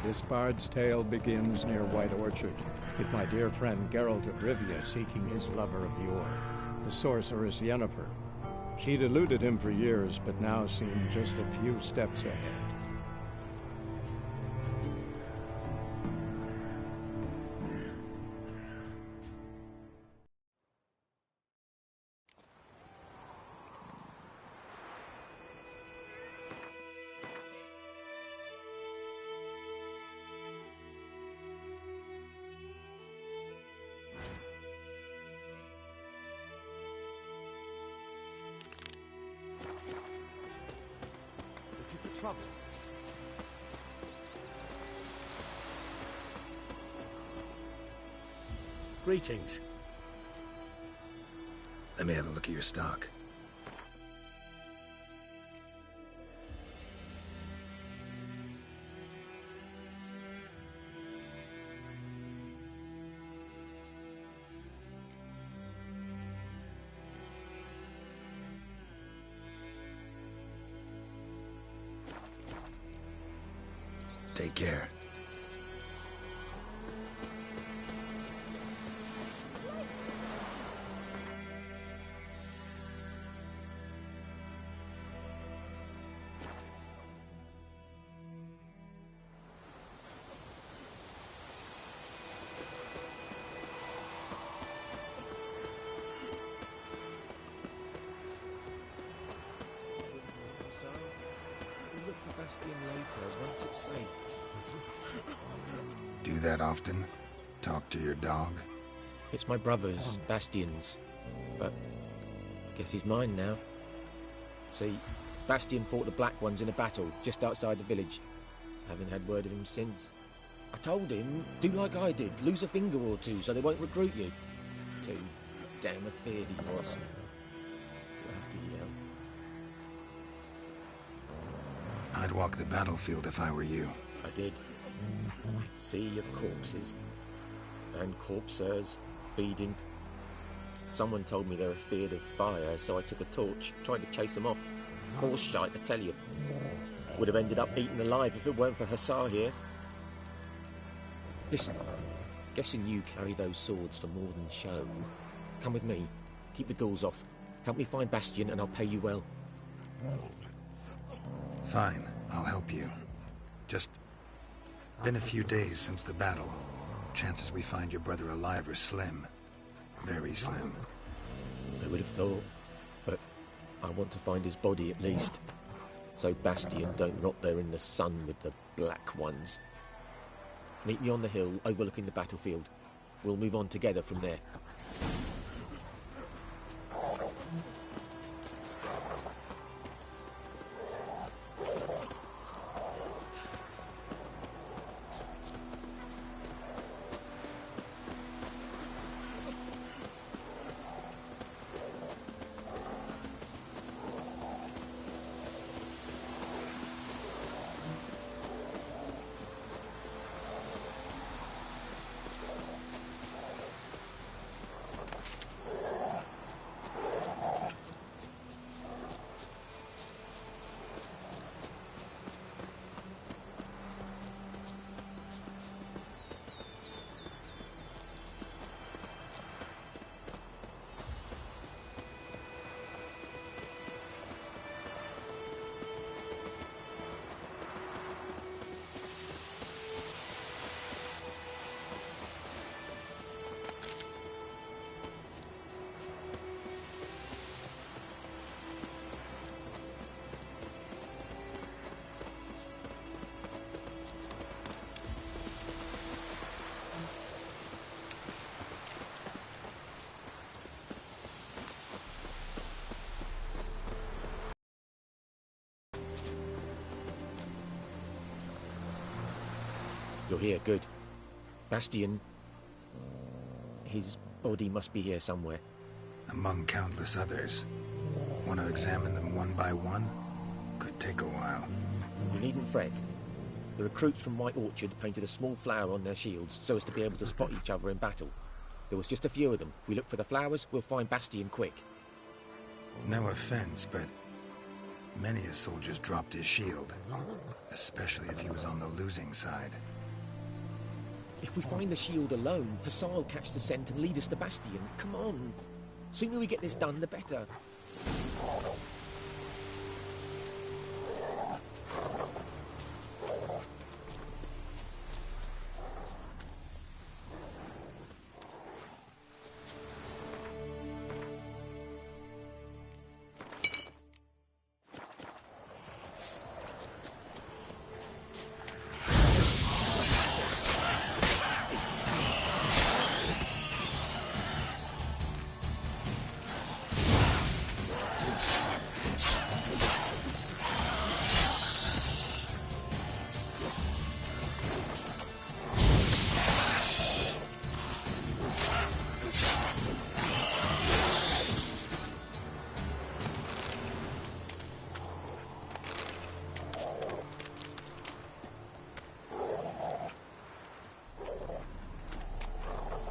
This bard's tale begins near White Orchard, with my dear friend Geralt of Rivia seeking his lover of yore, the sorceress Yennefer. She'd eluded him for years, but now seemed just a few steps ahead. Trouble. Greetings. Let me have a look at your stock. Take care. We'll look for Bastion later, once it's safe. Do that often? Talk to your dog? It's my brother's, Bastion's, but guess he's mine now. See, Bastion fought the Black Ones in a battle just outside the village. Haven't had word of him since. I told him, do like I did, lose a finger or two so they won't recruit you. Too damn afeard he was. Bloody hell. I'd walk the battlefield if I were you. I did. Sea of corpses. And corpsers, feeding. Someone told me they were feared of fire, so I took a torch, tried to chase them off. Horse shite, I tell you. Would have ended up eaten alive if it weren't for Hussar here. Listen, guessing you carry those swords for more than show. Come with me, keep the ghouls off. Help me find Bastion and I'll pay you well. Fine, I'll help you. Just been a few days since the battle. Chances we find your brother alive are slim. Very slim. I would have thought, but I want to find his body at least. So Bastion don't rot there in the sun with the Black Ones. Meet me on the hill overlooking the battlefield. We'll move on together from there. You're here, good. Bastion... his body must be here somewhere. Among countless others. Want to examine them one by one? Could take a while. You needn't fret. The recruits from White Orchard painted a small flower on their shields so as to be able to spot each other in battle. There was just a few of them. We look for the flowers, we'll find Bastion quick. No offense, but many a soldier's dropped his shield. Especially if he was on the losing side. If we find the shield alone, Hussar will catch the scent and lead us to Bastion. Come on. Sooner we get this done, the better.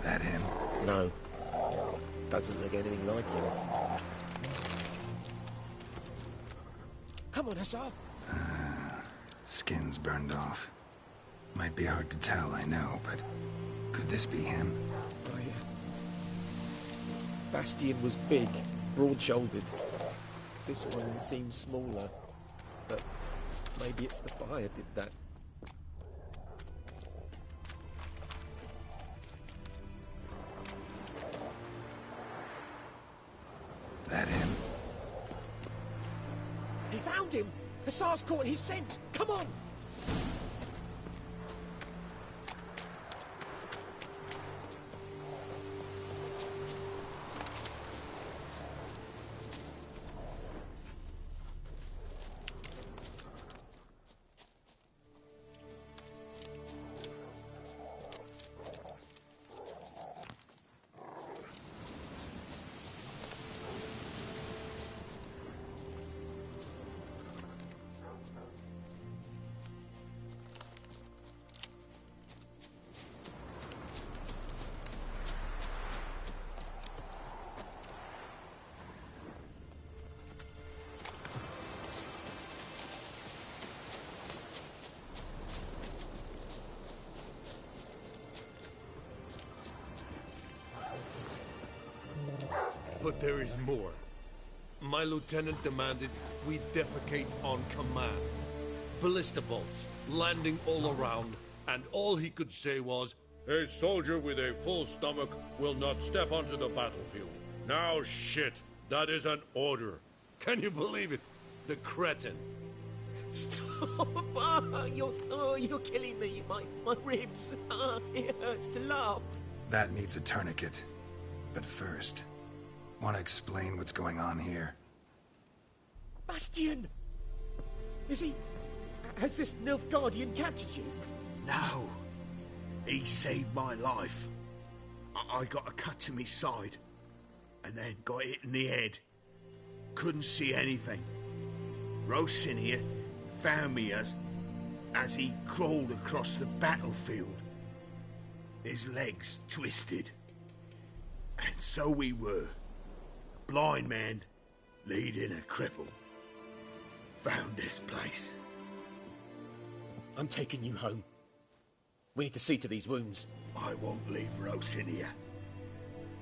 That him? No. Doesn't look anything like him. Come on, Hussar. Skin's burned off. Might be hard to tell, I know, but could this be him? Oh, yeah. Bastion was big, broad-shouldered. This one seems smaller, but maybe it's the fire did that. That him? He found him! Hussar's caught his scent! Come on! But there is more. My lieutenant demanded we defecate on command. Ballista bolts, landing all around, and all he could say was, "A soldier with a full stomach will not step onto the battlefield." Now shit, that is an order. Can you believe it? The cretin. Stop! You're killing me. My ribs. It hurts to laugh. That needs a tourniquet. But first, want to explain what's going on here? Bastion! Is he... Has this Nilfgaardian captured you? No. He saved my life. I got a cut to my side, and then got hit in the head. Couldn't see anything. Rosin here found me as he crawled across the battlefield. His legs twisted. And so we were. A blind man leading a cripple. Found this place. I'm taking you home. We need to see to these wounds. I won't leave Rosin here.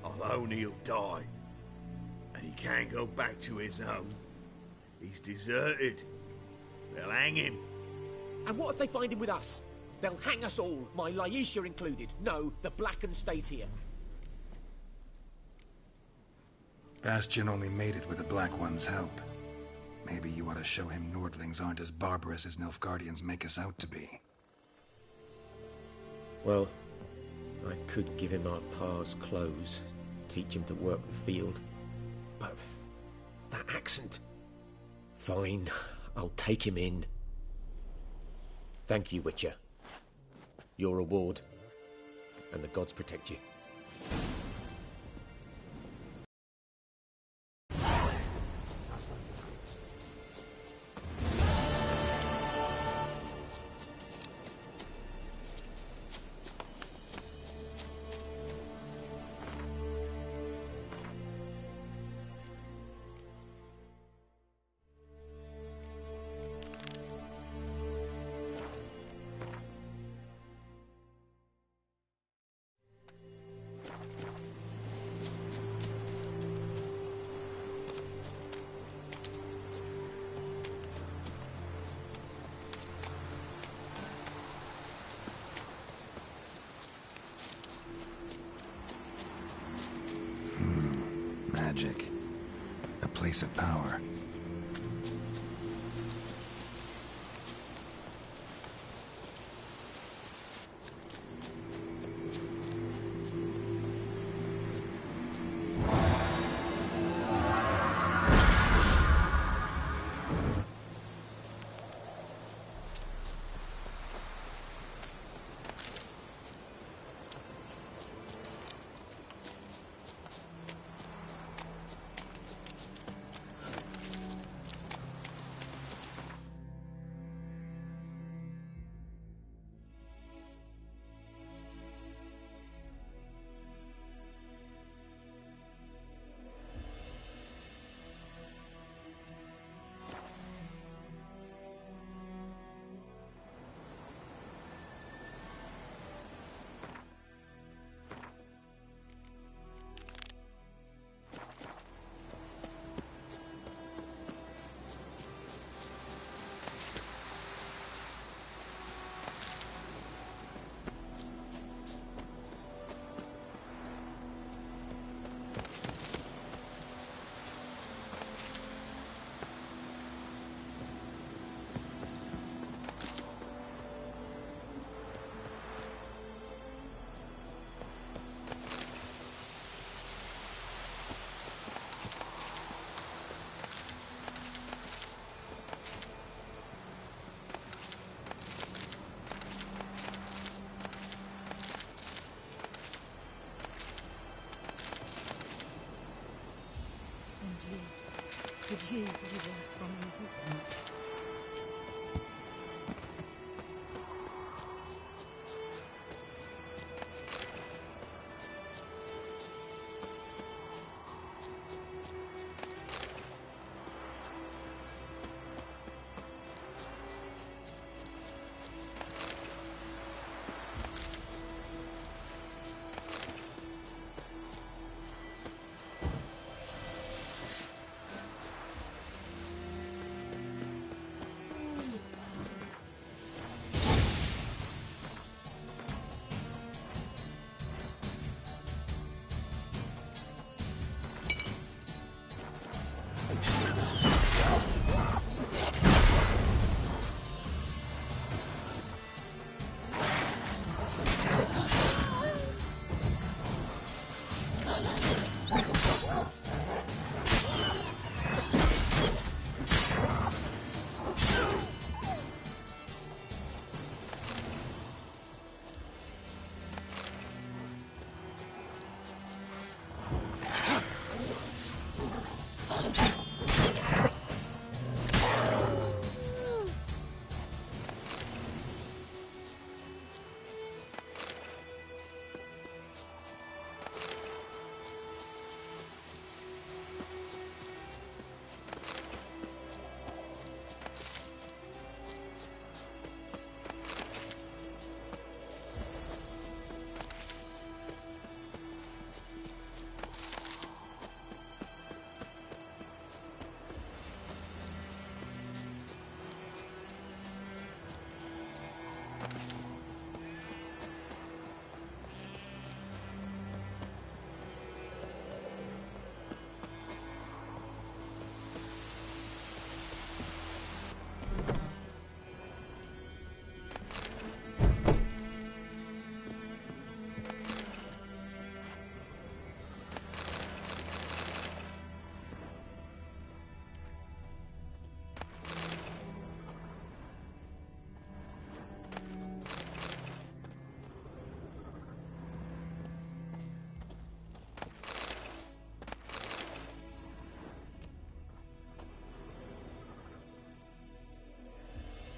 I'll own he'll die. And he can't go back to his home. He's deserted. They'll hang him. And what if they find him with us? They'll hang us all, my Laisha included. No, the Blackened stayed here. Bastion only made it with the Black One's help. Maybe you ought to show him Nordlings aren't as barbarous as Nilfgaardians make us out to be. Well, I could give him our pa's clothes, teach him to work the field. But that accent... Fine, I'll take him in. Thank you, Witcher. Your reward, and the gods protect you. magic. A place of power. Could you deliver us from evil?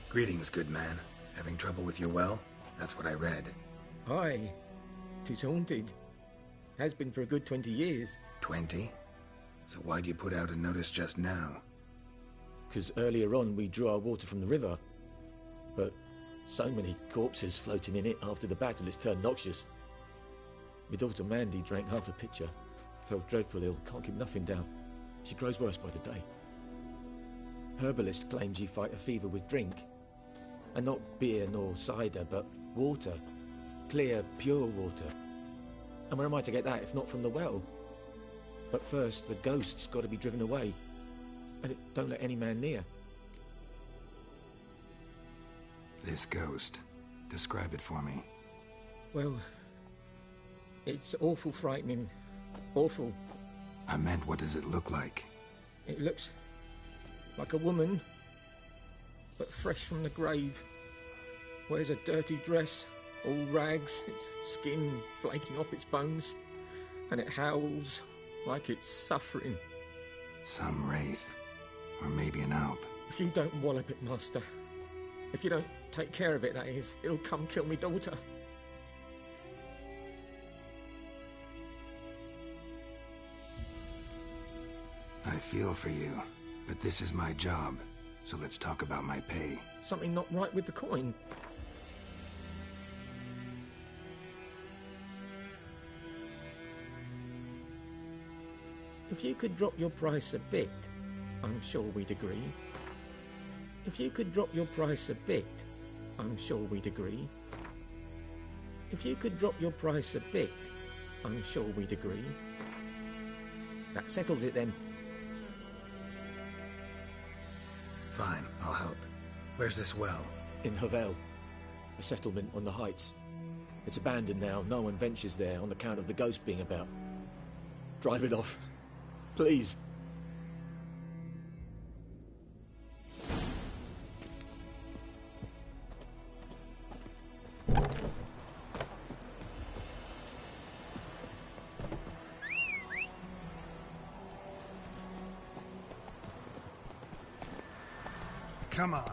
Greetings, good man. Having trouble with your well? That's what I read. Aye. 'Tis haunted. Has been for a good 20 years. 20? So why'd you put out a notice just now? 'Cause earlier on we drew our water from the river. But so many corpses floating in it after the battle it's turned noxious. My daughter Mandy drank half a pitcher. Fell dreadful ill, can't keep nothing down. She grows worse by the day. Herbalist claims you fight a fever with drink. And not beer nor cider, but water. Clear, pure water. And where am I to get that if not from the well? But first, the ghost's got to be driven away. And it don't let any man near. This ghost. Describe it for me. Well, it's awful frightening. Awful. I meant, what does it look like? It looks like a woman, but fresh from the grave. Wears a dirty dress, all rags, its skin flaking off its bones, and it howls like it's suffering. Some wraith. Or maybe an alp. If you don't wallop it, Master, if you don't take care of it, that is, it'll come kill me daughter. I feel for you, but this is my job, so let's talk about my pay. Something not right with the coin. If you could drop your price a bit, I'm sure we'd agree. If you could drop your price a bit, I'm sure we'd agree. If you could drop your price a bit, I'm sure we'd agree. That settles it then. Fine, I'll help. Where's this well? In Havel, a settlement on the heights. It's abandoned now. No one ventures there on account of the ghost being about. Drive it off. Please. Come on.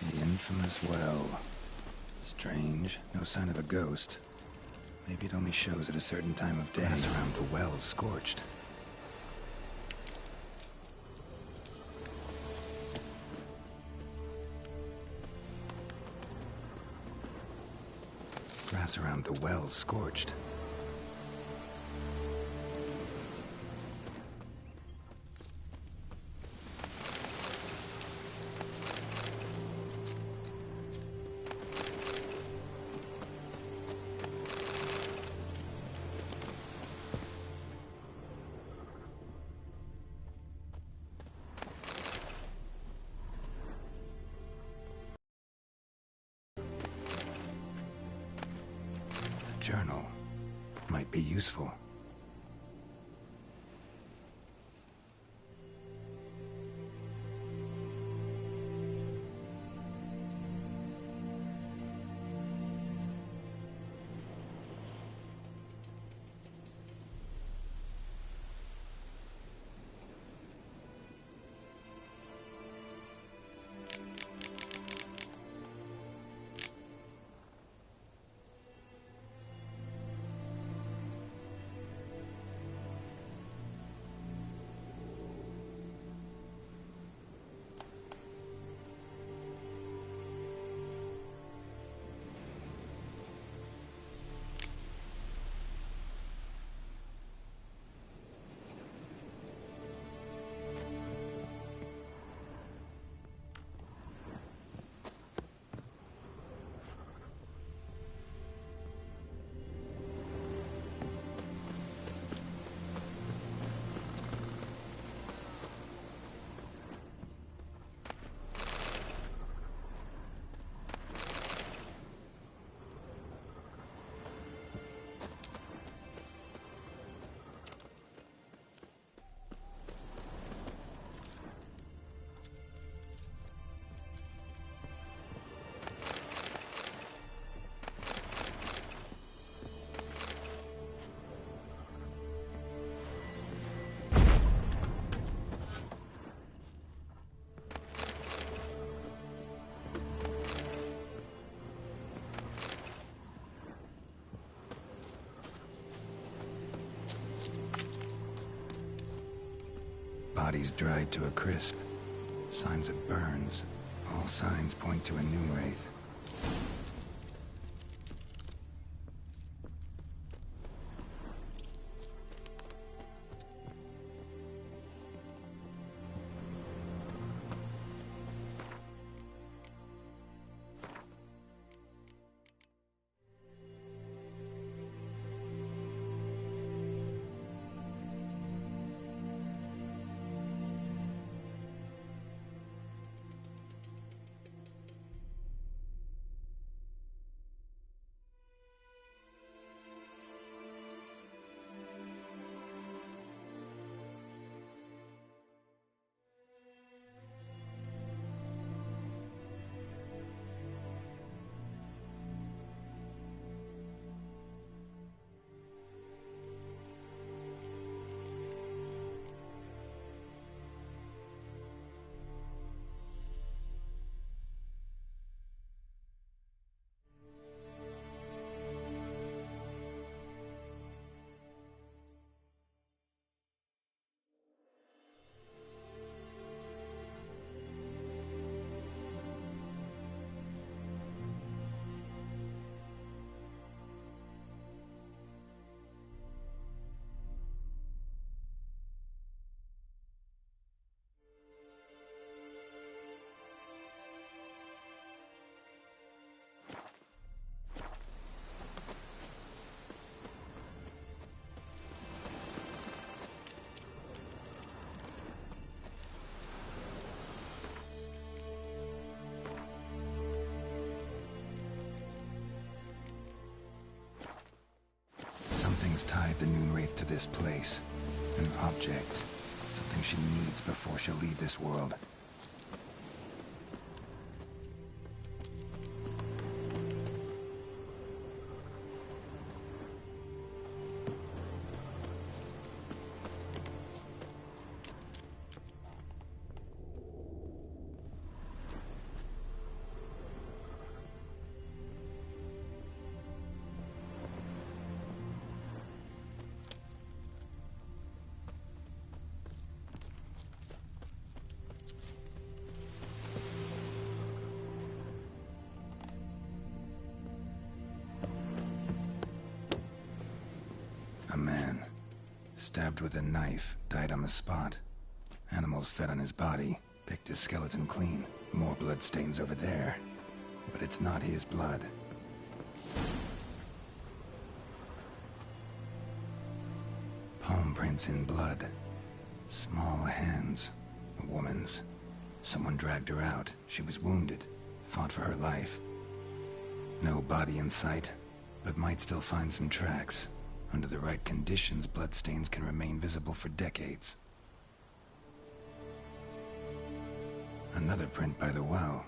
The infamous well. Strange. No sign of a ghost. Maybe it only shows at a certain time of day. Grass around the well scorched. Grass around the well scorched. Journal might be useful. Bodies dried to a crisp. Signs of burns. All signs point to a new wraith. Something's tied the Noon Wraith to this place. An object. Something she needs before she'll leave this world. A man, stabbed with a knife, died on the spot. Animals fed on his body, picked his skeleton clean. More bloodstains over there. But it's not his blood. Palm prints in blood. Small hands. A woman's. Someone dragged her out. She was wounded. Fought for her life. No body in sight, but might still find some tracks. Under the right conditions, bloodstains can remain visible for decades. Another print by the well.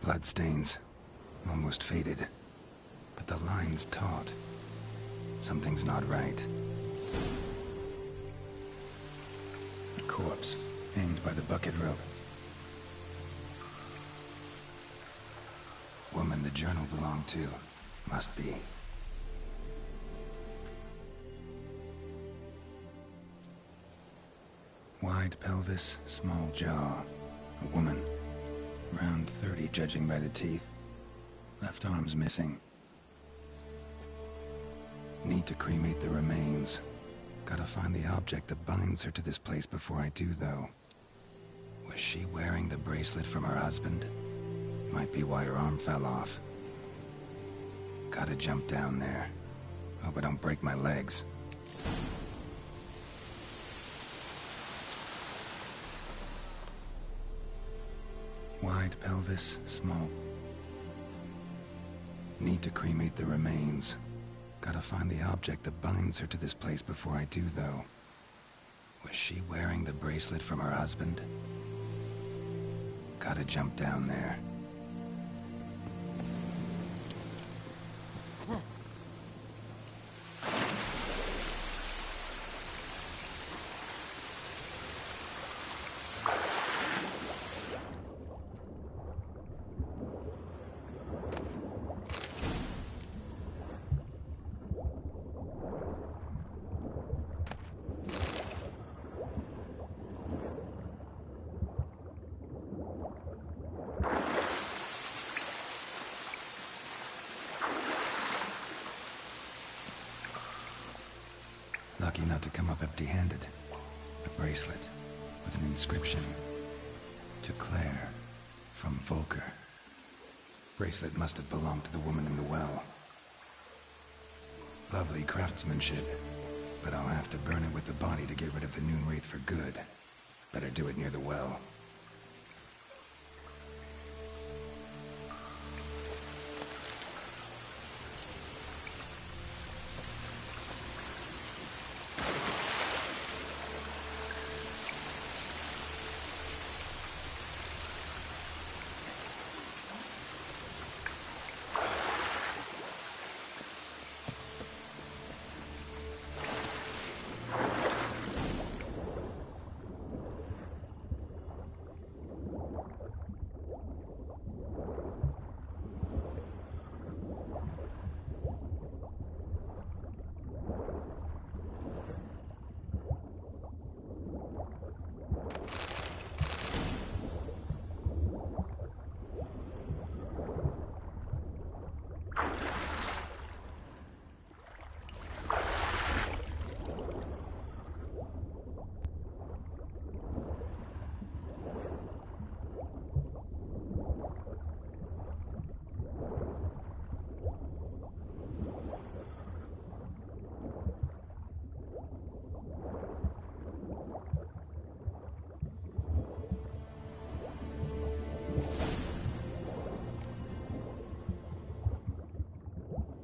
Bloodstains, almost faded, but the line's taut. Something's not right. A corpse, hanged by the bucket rope. Woman the journal belonged to, must be. Wide pelvis, small jaw. A woman. Around 30, judging by the teeth. Left arm's missing. Need to cremate the remains. Gotta find the object that binds her to this place before I do, though. Was she wearing the bracelet from her husband? Might be why her arm fell off. Gotta jump down there. Hope I don't break my legs. Wide pelvis, small. Need to cremate the remains. Gotta find the object that binds her to this place before I do, though. Was she wearing the bracelet from her husband? Gotta jump down there. Lucky not to come up empty-handed. A bracelet with an inscription. To Claire, from Volker. Bracelet must have belonged to the woman in the well. Lovely craftsmanship, but I'll have to burn it with the body to get rid of the Noon Wraith for good. Better do it near the well.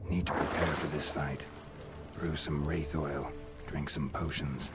Need to prepare for this fight. Brew some wraith oil, drink some potions.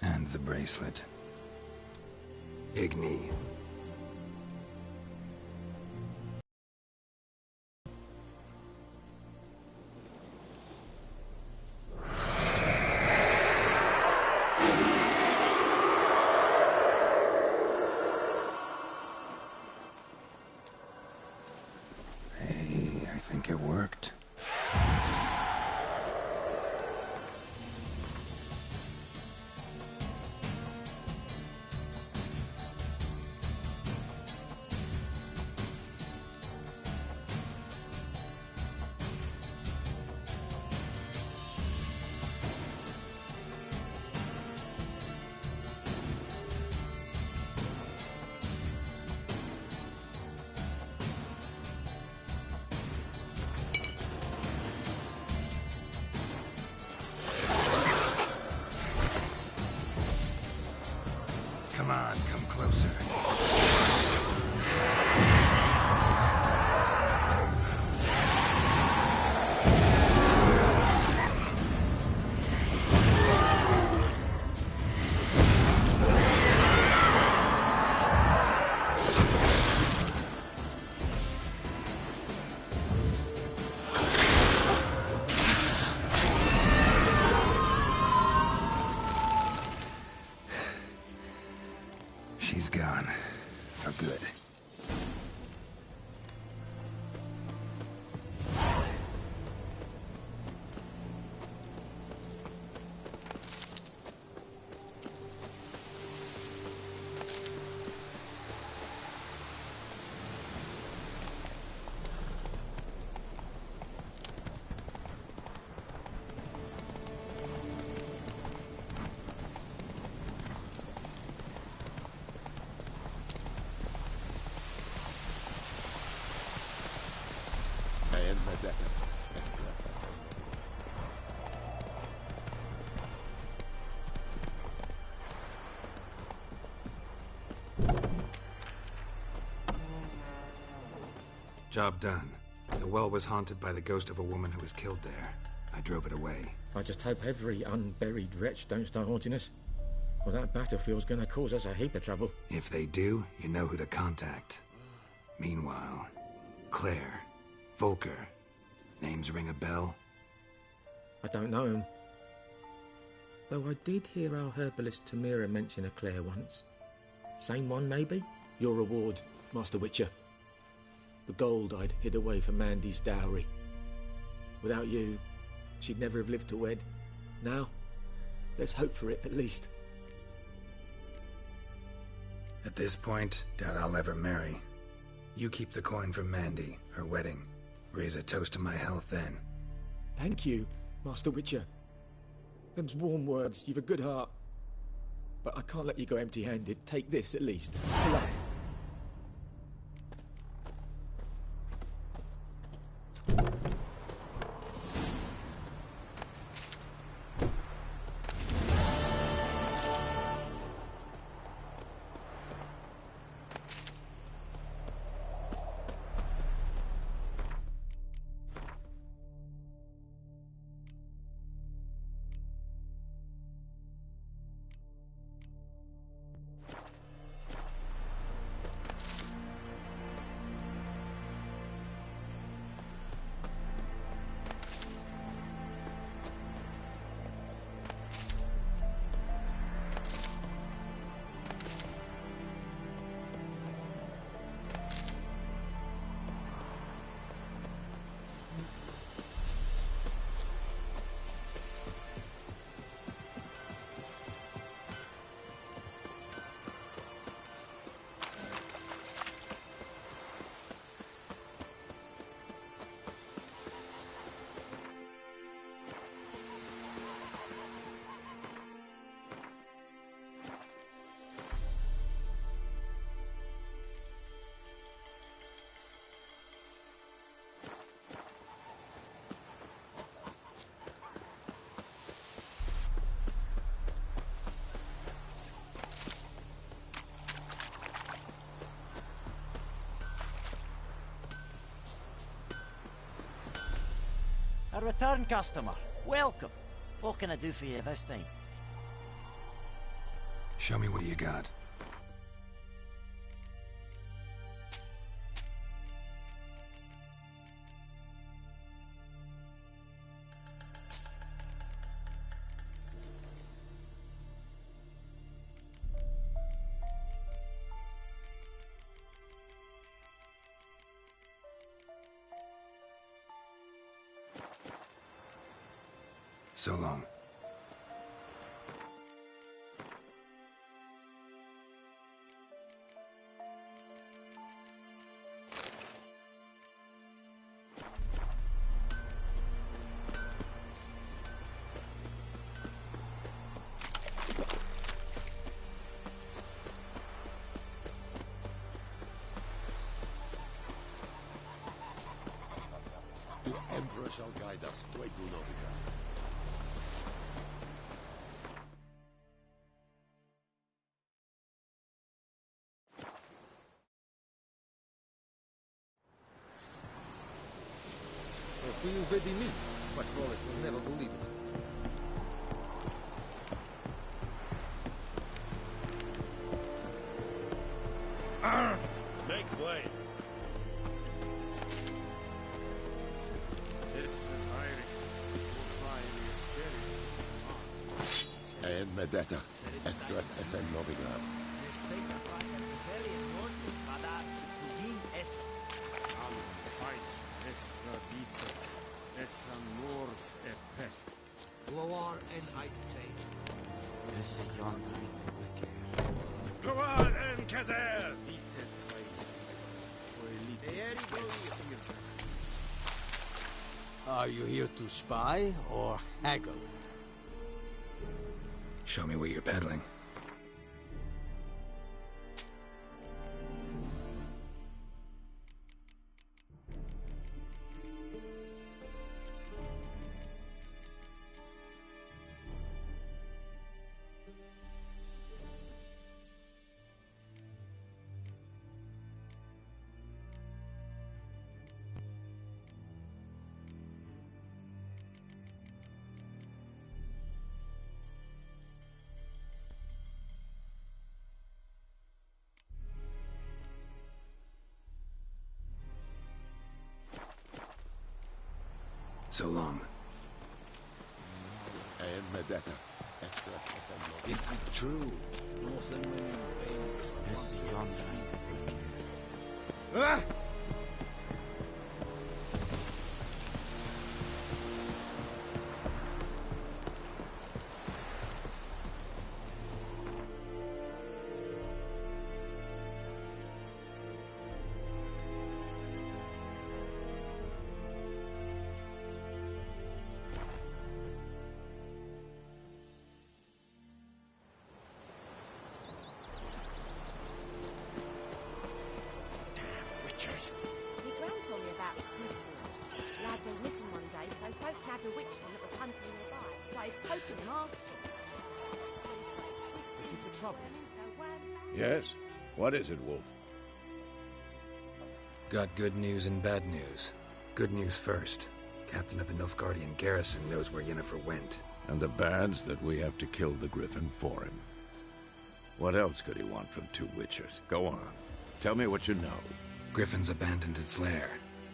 And the bracelet. Igni. Hey, I think it worked. Come on, come closer. She's gone. For good. Job done. The well was haunted by the ghost of a woman who was killed there. I drove it away. I just hope every unburied wretch don't start haunting us. Well, that battlefield's gonna cause us a heap of trouble. If they do, you know who to contact. Meanwhile, Claire, Volker. Names ring a bell? I don't know him. Though I did hear our herbalist Tamira mention a Claire once. Same one, maybe? Your reward, Master Witcher. The gold I'd hid away for Mandy's dowry. Without you, she'd never have lived to wed. Now, let's hope for it, at least. At this point, doubt I'll ever marry. You keep the coin for Mandy, her wedding. Raise a toast to my health then. Thank you, Master Witcher. Them's warm words, you've a good heart. But I can't let you go empty-handed. Take this, at least. Good luck. A return customer. Welcome. What can I do for you this time? Show me what you got. So long. The Emperor shall guide us to Aglunovica. nu vedi nimic. But Wallace will never believe it. Make way. And Medetta, Estrat Esen Novigrad. Loar and I'd Gloal and Kazer! Are you here to spy or haggle? Show me what you're peddling. So long. And Medetta, Estrat Esen Novigrad. Is it true? Northern women pay as yonder. Ah! My gran told me about Smithville. Lad went missing one day, so folk nabbed a witchman that was hunting nearby. Started poking him, asking. He started twisting. Looking for trouble? So wham. Yes? What is it, Wolf? Got good news and bad news. Good news first. Captain of the Nilfgaardian garrison knows where Yennefer went. And the bad's that we have to kill the Griffin for him. What else could he want from two witchers? Go on. Tell me what you know. Griffin's abandoned its lair.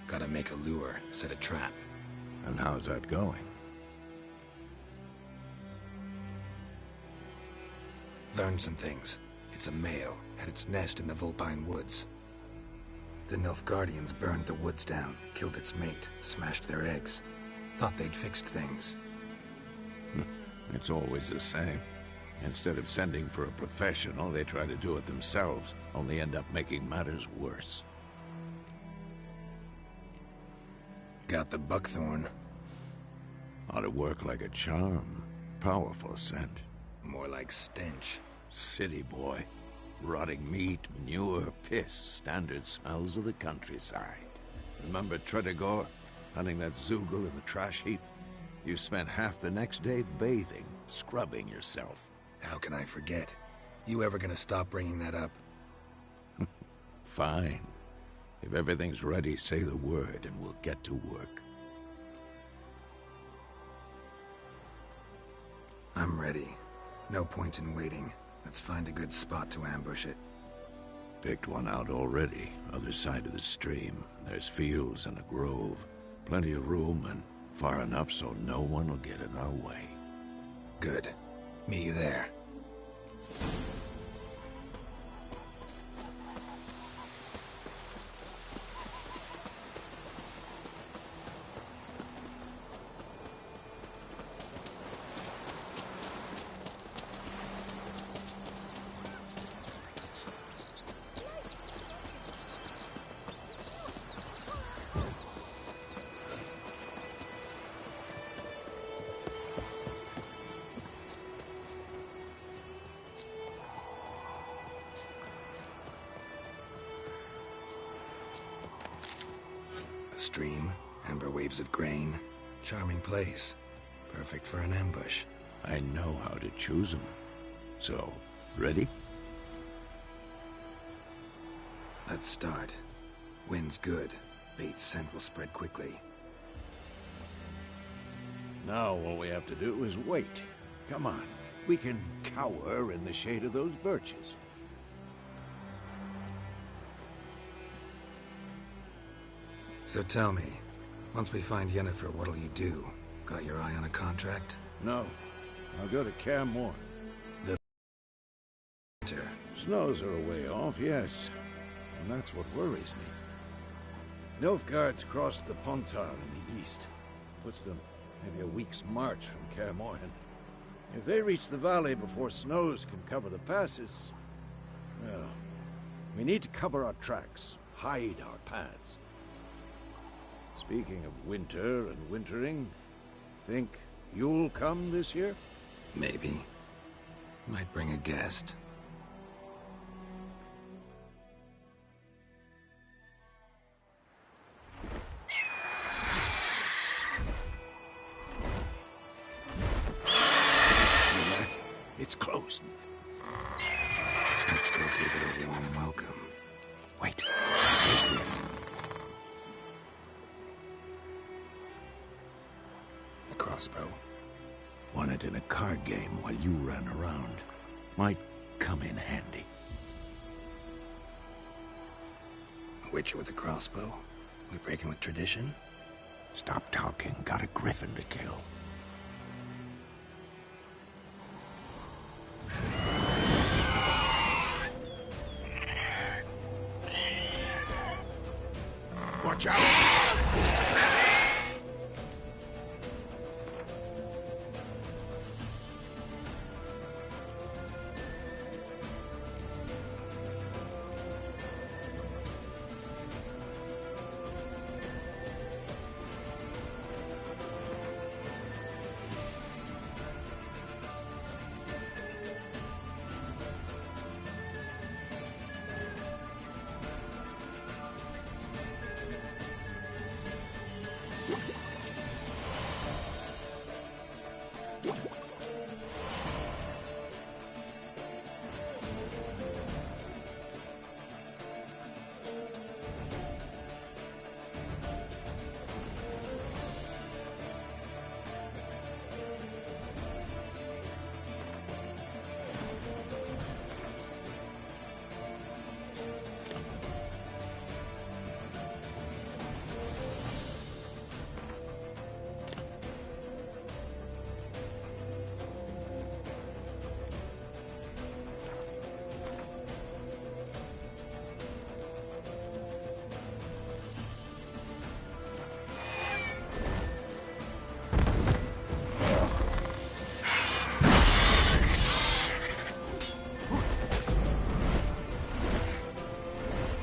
Gotta make a lure, set a trap. And how's that going? Learned some things. It's a male, had its nest in the Vulpine Woods. The Nilfgaardians burned the woods down, killed its mate, smashed their eggs. Thought they'd fixed things. It's always the same. Instead of sending for a professional, they try to do it themselves, only end up making matters worse. Got the buckthorn. Ought to work like a charm. Powerful scent. More like stench. City boy. Rotting meat, manure, piss. Standard smells of the countryside. Remember Tredegor? Hunting that Zoogle in the trash heap? You spent half the next day bathing, scrubbing yourself. How can I forget? You ever gonna stop bringing that up? Fine. If everything's ready, say the word and we'll get to work. I'm ready. No point in waiting. Let's find a good spot to ambush it. Picked one out already, other side of the stream. There's fields and a grove. Plenty of room and far enough so no one will get in our way. Good. Meet you there. Stream, amber waves of grain. Charming place. Perfect for an ambush. I know how to choose them. So, ready? Let's start. Wind's good. Bait's scent will spread quickly. Now all we have to do is wait. Come on. We can cower in the shade of those birches. So tell me, once we find Yennefer, what'll you do? Got your eye on a contract? No. I'll go to Kaer Morhen. The... Snows are a way off, yes. And that's what worries me. Nilfgaard's crossed the Pontar in the east. Puts them maybe a week's march from Kaer Morhen. If they reach the valley before snows can cover the passes... well, we need to cover our tracks, hide our paths. Speaking of winter and wintering, think you'll come this year? Maybe. Might bring a guest. It's closed. Let's go give it a warm welcome. Wait. Take this. A crossbow. Won it in a card game while you ran around. Might come in handy. A witcher with a crossbow? We breaking with tradition? Stop talking. Got a griffin to kill. Watch out!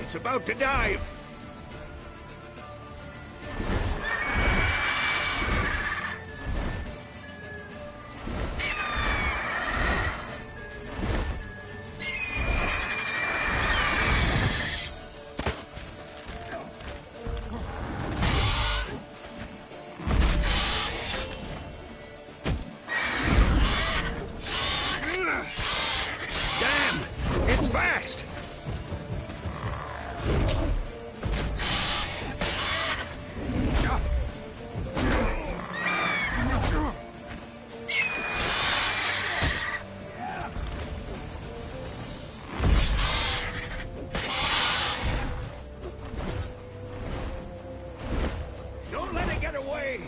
It's about to dive! Damn! It's fast! Don't let it get away!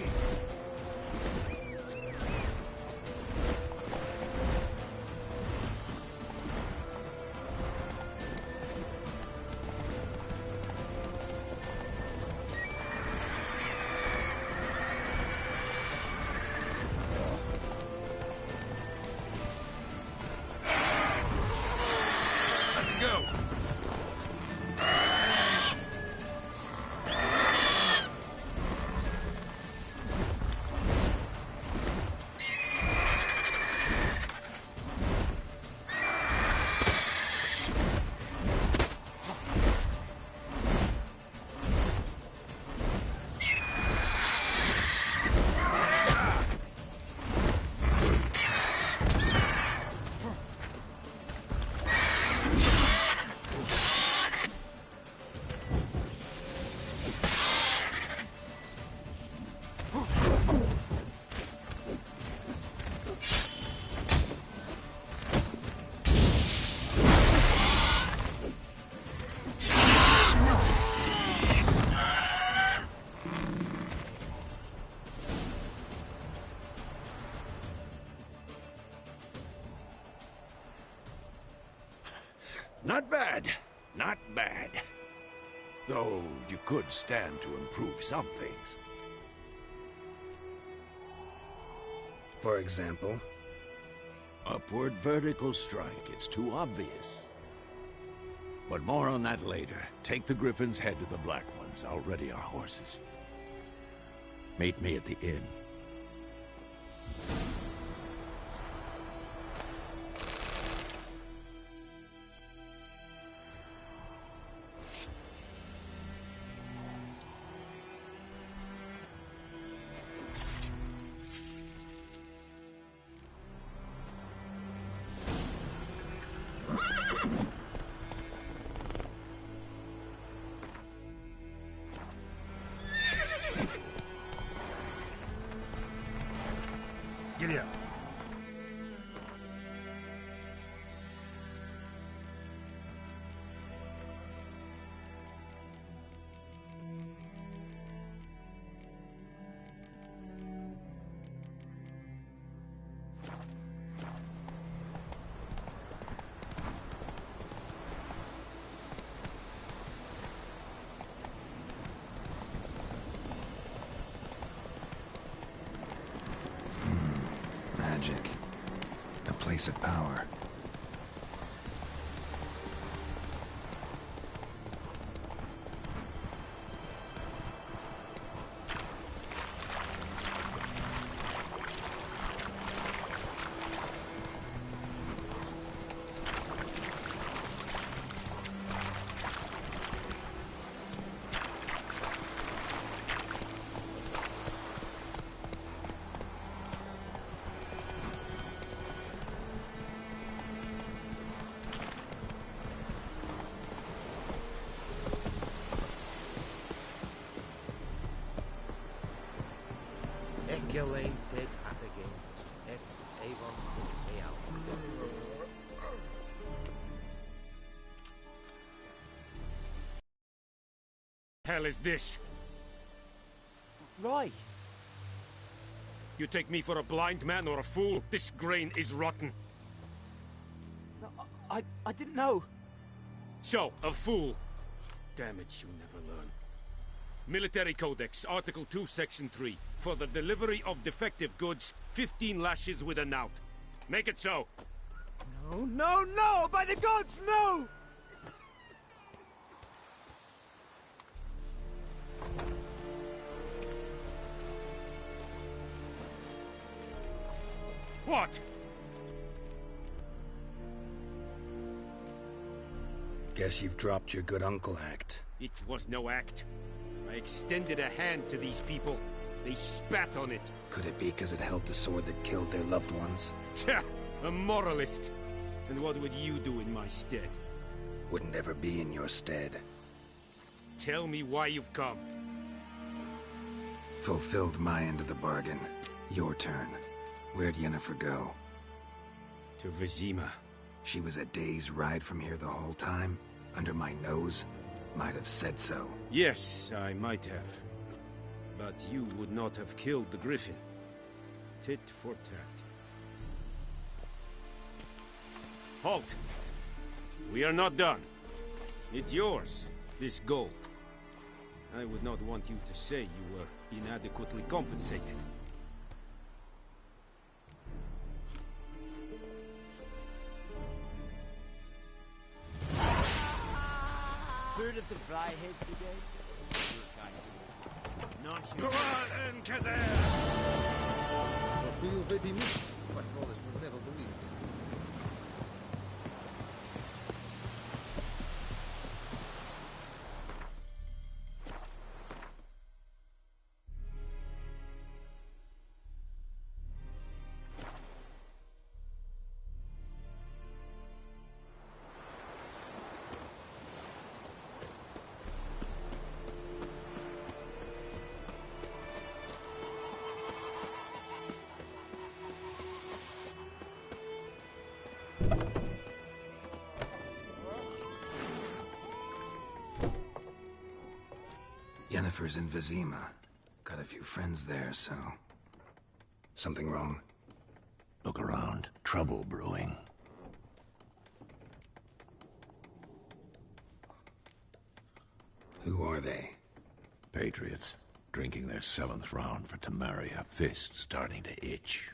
Let's go! Not bad. Not bad. Though you could stand to improve some things. For example? Upward vertical strike. It's too obvious. But more on that later. Take the Griffin's head to the Black Ones. I'll ready our horses. Meet me at the inn. Giddy up. Magic. A place of power. Hell is this? Right. You take me for a blind man or a fool? This grain is rotten. No, I didn't know. So, a fool. Damn it, you never learn. Military Codex, Article 2, Section 3. For the delivery of defective goods, 15 lashes with a knout. Make it so. No, no, no! By the gods, no! What? Guess you've dropped your good uncle act. It was no act. I extended a hand to these people. They spat on it. Could it be because it held the sword that killed their loved ones? Tja, a moralist. And what would you do in my stead? Wouldn't ever be in your stead. Tell me why you've come. Fulfilled my end of the bargain. Your turn. Where'd Yennefer go? To Vizima. She was a day's ride from here the whole time? Under my nose? Might have said so. Yes, I might have. But you would not have killed the Griffin. Tit for tat. Halt! We are not done. It's yours, this gold. I would not want you to say you were inadequately compensated. Third of the Flyhead Brigade? Not Go your... on and Kazan! Real baby me. My brothers will never believe it. Yennefer's in Vizima. Got a few friends there, so... Something wrong? Look around. Trouble brewing. Who are they? Patriots, drinking their 7th round for Tamaria, fist starting to itch.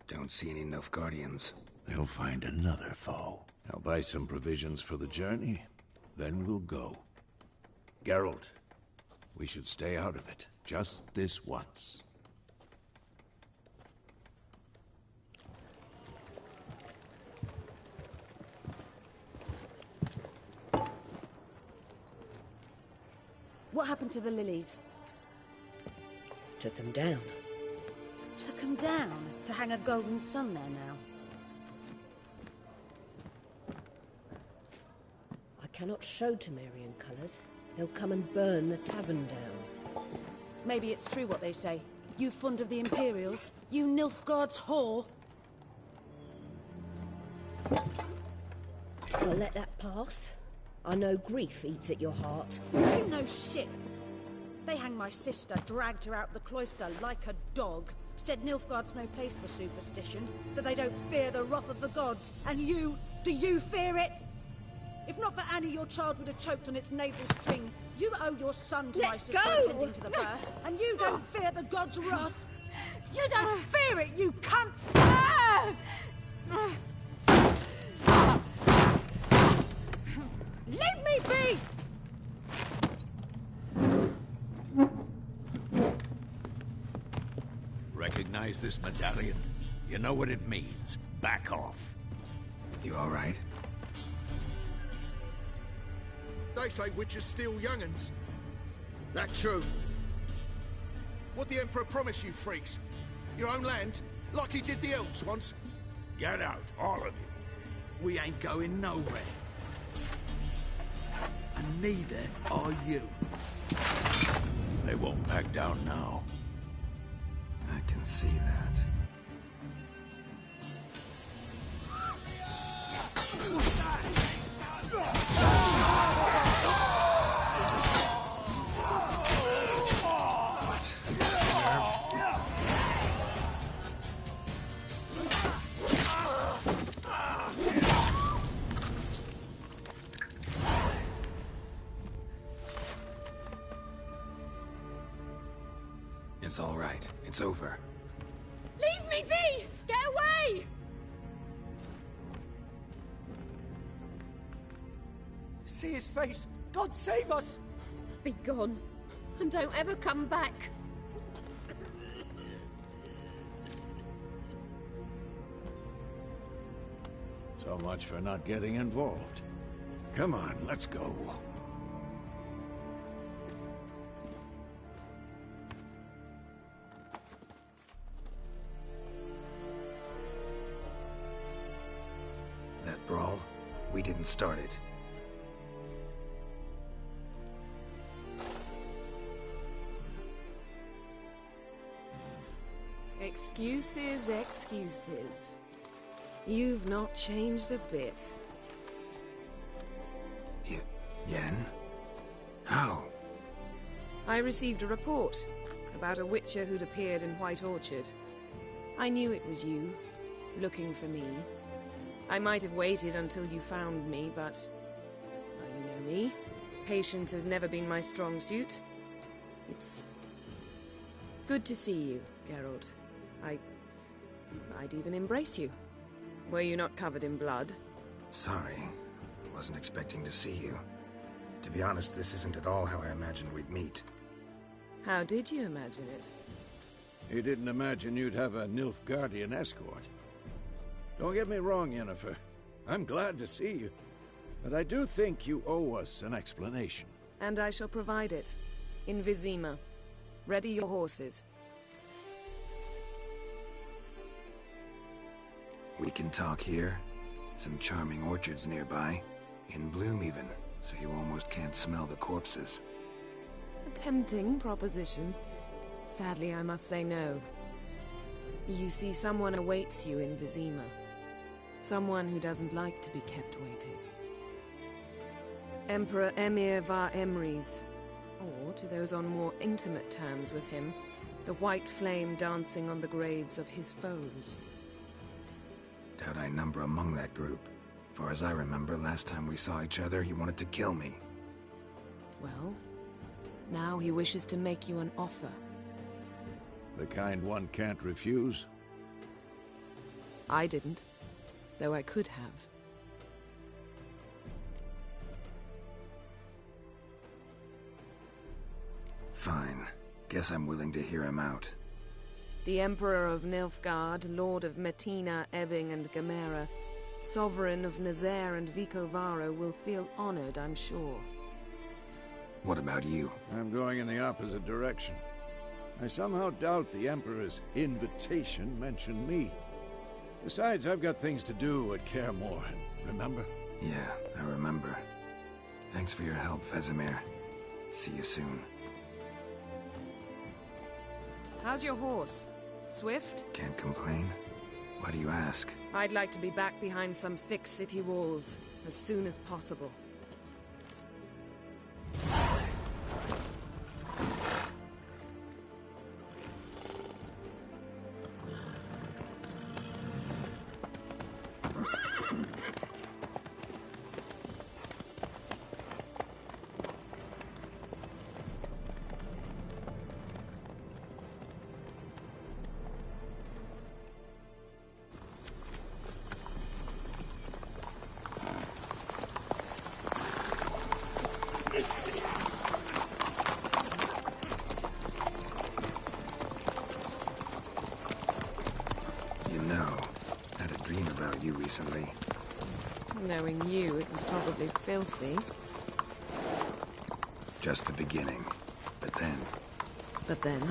Don't see any Nilfgaardians. They'll find another foe. I'll buy some provisions for the journey, then we'll go. Geralt, we should stay out of it, just this once. What happened to the lilies? Took them down. Took them down to hang a golden sun there now. I cannot show Temerian colours. They'll come and burn the tavern down. Maybe it's true what they say. You fond of the Imperials? You Nilfgaard's whore? I'll let that pass. I know grief eats at your heart. You know shit. They hanged my sister, dragged her out the cloister like a dog. Said Nilfgaard's no place for superstition, that they don't fear the wrath of the gods. And you, do you fear it? If not for Annie, your child would have choked on its navel string. You owe your son to my sister attending to the birth, and you don't fear the gods' wrath. You don't fear it, you cunt! Leave me be! Recognize this medallion? You know what it means. Back off. You all right? They say witches steal young'uns. That true? What the Emperor promise you, freaks? Your own land? Like he did the elves once? Get out, all of you. We ain't going nowhere. And neither are you. They won't back down now. I can see that. It's all right. It's over. Leave me be! Get away! See his face! God save us! Be gone, and don't ever come back. So much for not getting involved. Come on, let's go. That brawl, we didn't start it. Excuses, excuses. You've not changed a bit. Yen? How? I received a report about a witcher who'd appeared in White Orchard. I knew it was you, looking for me. I might have waited until you found me, but... well, you know me. Patience has never been my strong suit. It's... good to see you, Geralt. I'd even embrace you. Were you not covered in blood? Sorry. Wasn't expecting to see you. To be honest, this isn't at all how I imagined we'd meet. How did you imagine it? You didn't imagine you'd have a Nilfgaardian escort. Don't get me wrong, Yennefer. I'm glad to see you. But I do think you owe us an explanation. And I shall provide it. In Vizima. Ready your horses. We can talk here. Some charming orchards nearby. In bloom even, so you almost can't smell the corpses. A tempting proposition. Sadly, I must say no. You see, someone awaits you in Vizima. Someone who doesn't like to be kept waiting. Emperor Emir var Emrys. Or, to those on more intimate terms with him, the white flame dancing on the graves of his foes. Doubt I number among that group. Far as I remember, last time we saw each other, he wanted to kill me. Well, now he wishes to make you an offer. The kind one can't refuse? I didn't, though I could have. Fine. Guess I'm willing to hear him out. The Emperor of Nilfgaard, Lord of Metina, Ebbing and Gamera, Sovereign of Nazaire and Vicovaro will feel honored, I'm sure. What about you? I'm going in the opposite direction. I somehow doubt the Emperor's invitation mentioned me. Besides, I've got things to do at Kaermore, remember? Yeah, I remember. Thanks for your help, Vesemir. See you soon. How's your horse? Swift? Can't complain. Why do you ask? I'd like to be back behind some thick city walls as soon as possible. Recently. Knowing you, it was probably filthy. Just the beginning. But then... But then...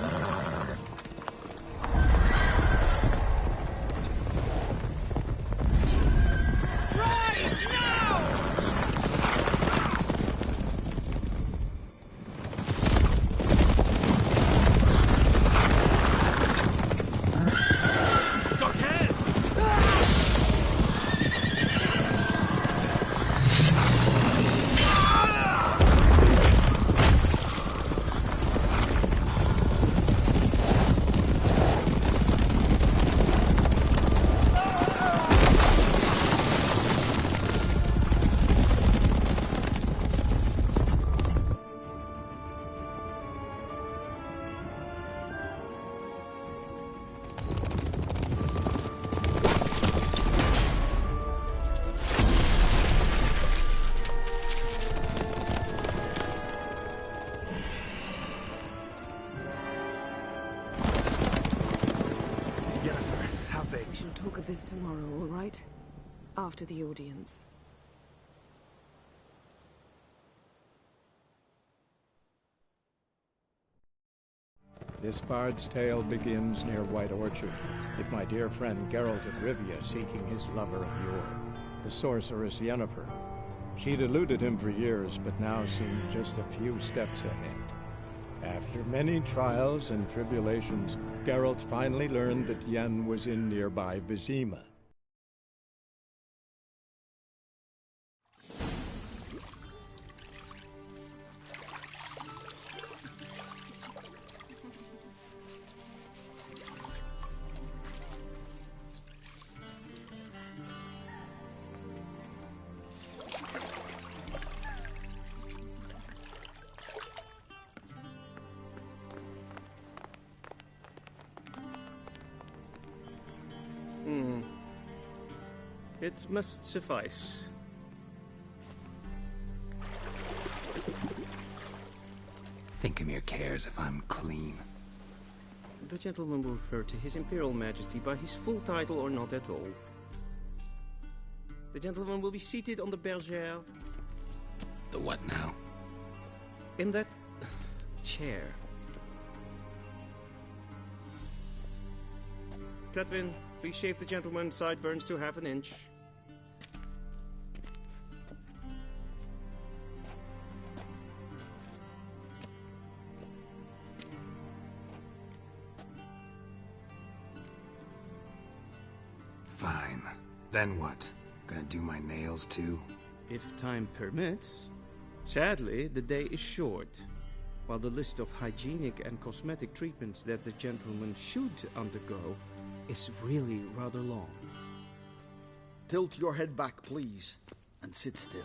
This tomorrow, all right? After the audience. This bard's tale begins near White Orchard, with my dear friend Geralt of Rivia seeking his lover of yore, the sorceress Yennefer. She'd eluded him for years, but now seemed just a few steps ahead. After many trials and tribulations, Geralt finally learned that Yen was in nearby Vizima. It must suffice. Thinkamere cares if I'm clean. The gentleman will refer to His Imperial Majesty by his full title or not at all. The gentleman will be seated on the bergère. The what now? In that chair. Catwin, please shave the gentleman's sideburns to half an inch. Fine. Then what? Gonna do my nails too? If time permits. Sadly, the day is short, while the list of hygienic and cosmetic treatments that the gentleman should undergo is really rather long. Tilt your head back, please, and sit still.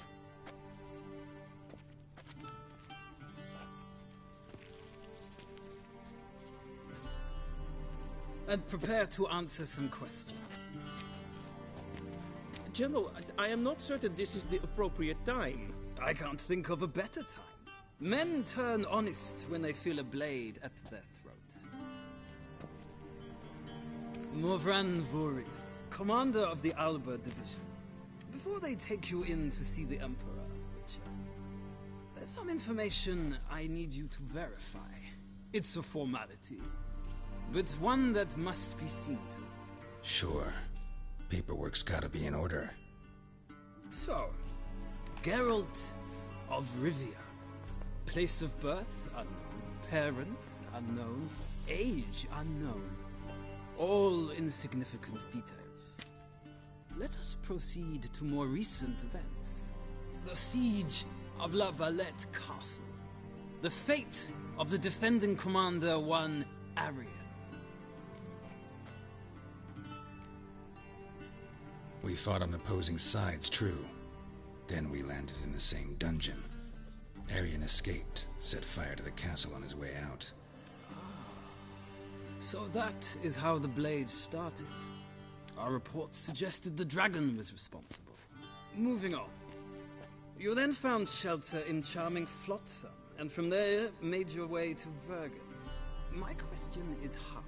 and prepare to answer some questions. General, I am not certain this is the appropriate time. I can't think of a better time. Men turn honest when they feel a blade at their throat. Morvran Voris, commander of the Alba Division. Before they take you in to see the Emperor, Witcher, there's some information I need you to verify. It's a formality, but one that must be seen to. Sure. Paperwork's gotta be in order. So, Geralt of Rivia. Place of birth unknown. Parents unknown. Age unknown. All insignificant details. Let us proceed to more recent events. The siege of La Valette Castle. The fate of the defending commander, one Arian. We fought on opposing sides, true. Then we landed in the same dungeon. Arian escaped, set fire to the castle on his way out. So that is how the blade started. Our reports suggested the dragon was responsible. Moving on. You then found shelter in charming Flotsam, and from there made your way to Vergen. My question is how?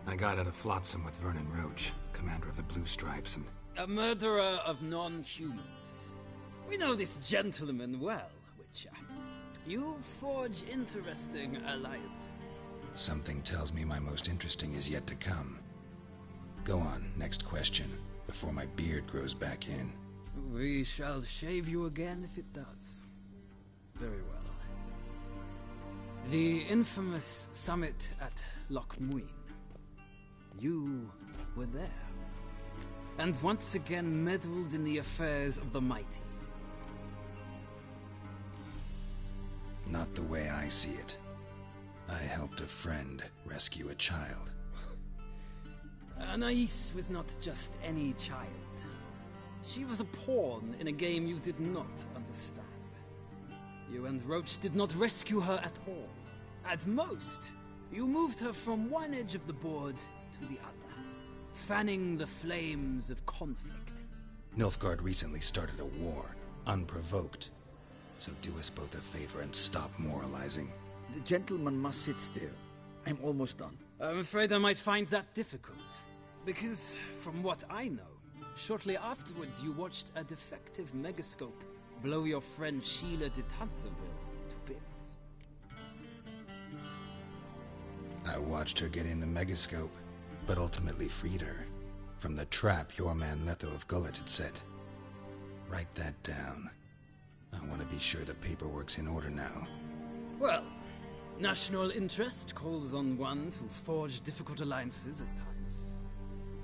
I got out of Flotsam with Vernon Roach, commander of the Blue Stripes, and... A murderer of non-humans. We know this gentleman well, Witcher. You forge interesting alliances. Something tells me my most interesting is yet to come. Go on, next question, before my beard grows back in. We shall shave you again if it does. Very well. The infamous summit at Loch Muin. You were there. And once again meddled in the affairs of the mighty. Not the way I see it. I helped a friend rescue a child. Anais was not just any child. She was a pawn in a game you did not understand. You and Roach did not rescue her at all. At most, you moved her from one edge of the board to the other, fanning the flames of conflict. Nilfgaard recently started a war, unprovoked. So do us both a favor and stop moralizing. The gentleman must sit still. I'm almost done. I'm afraid I might find that difficult. Because, from what I know, shortly afterwards you watched a defective megascope blow your friend Sheila de Tanserville to bits. I watched her get in the megascope, but ultimately freed her from the trap your man Letho of Gullet had set. Write that down. I want to be sure the paperwork's in order now. Well, national interest calls on one to forge difficult alliances at times.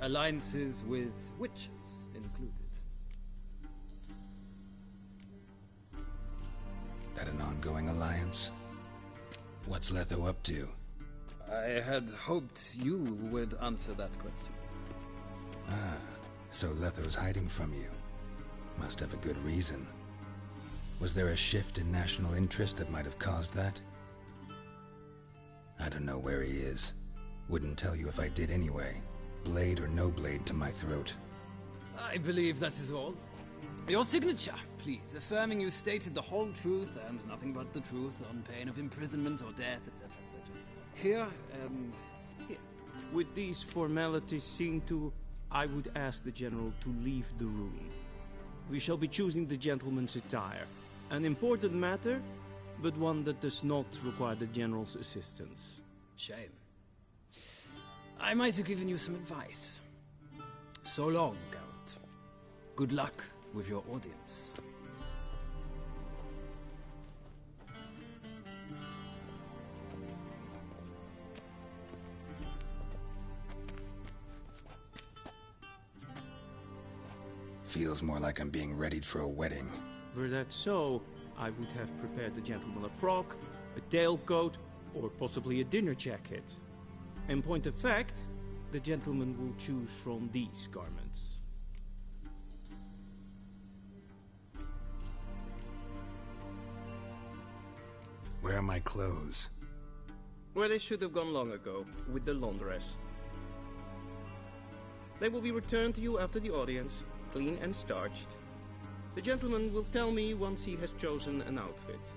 Alliances with witches included. That an ongoing alliance? What's Letho up to? I had hoped you would answer that question. Ah, so Letho's hiding from you. Must have a good reason. Was there a shift in national interest that might have caused that? I don't know where he is. Wouldn't tell you if I did anyway. Blade or no blade to my throat. I believe that is all. Your signature, please, affirming you stated the whole truth and nothing but the truth on pain of imprisonment or death, etc., etc. Here and here. With these formalities seen to, I would ask the General to leave the room. We shall be choosing the gentleman's attire. An important matter, but one that does not require the General's assistance. Shame. I might have given you some advice. So long, Geralt. Good luck with your audience. Feels more like I'm being readied for a wedding. Were that so, I would have prepared the gentleman a frock, a tailcoat, or possibly a dinner jacket. In point of fact, the gentleman will choose from these garments. Where are my clothes? Where they should have gone long ago, with the laundress. They will be returned to you after the audience, clean and starched. The gentleman will tell me once he has chosen an outfit.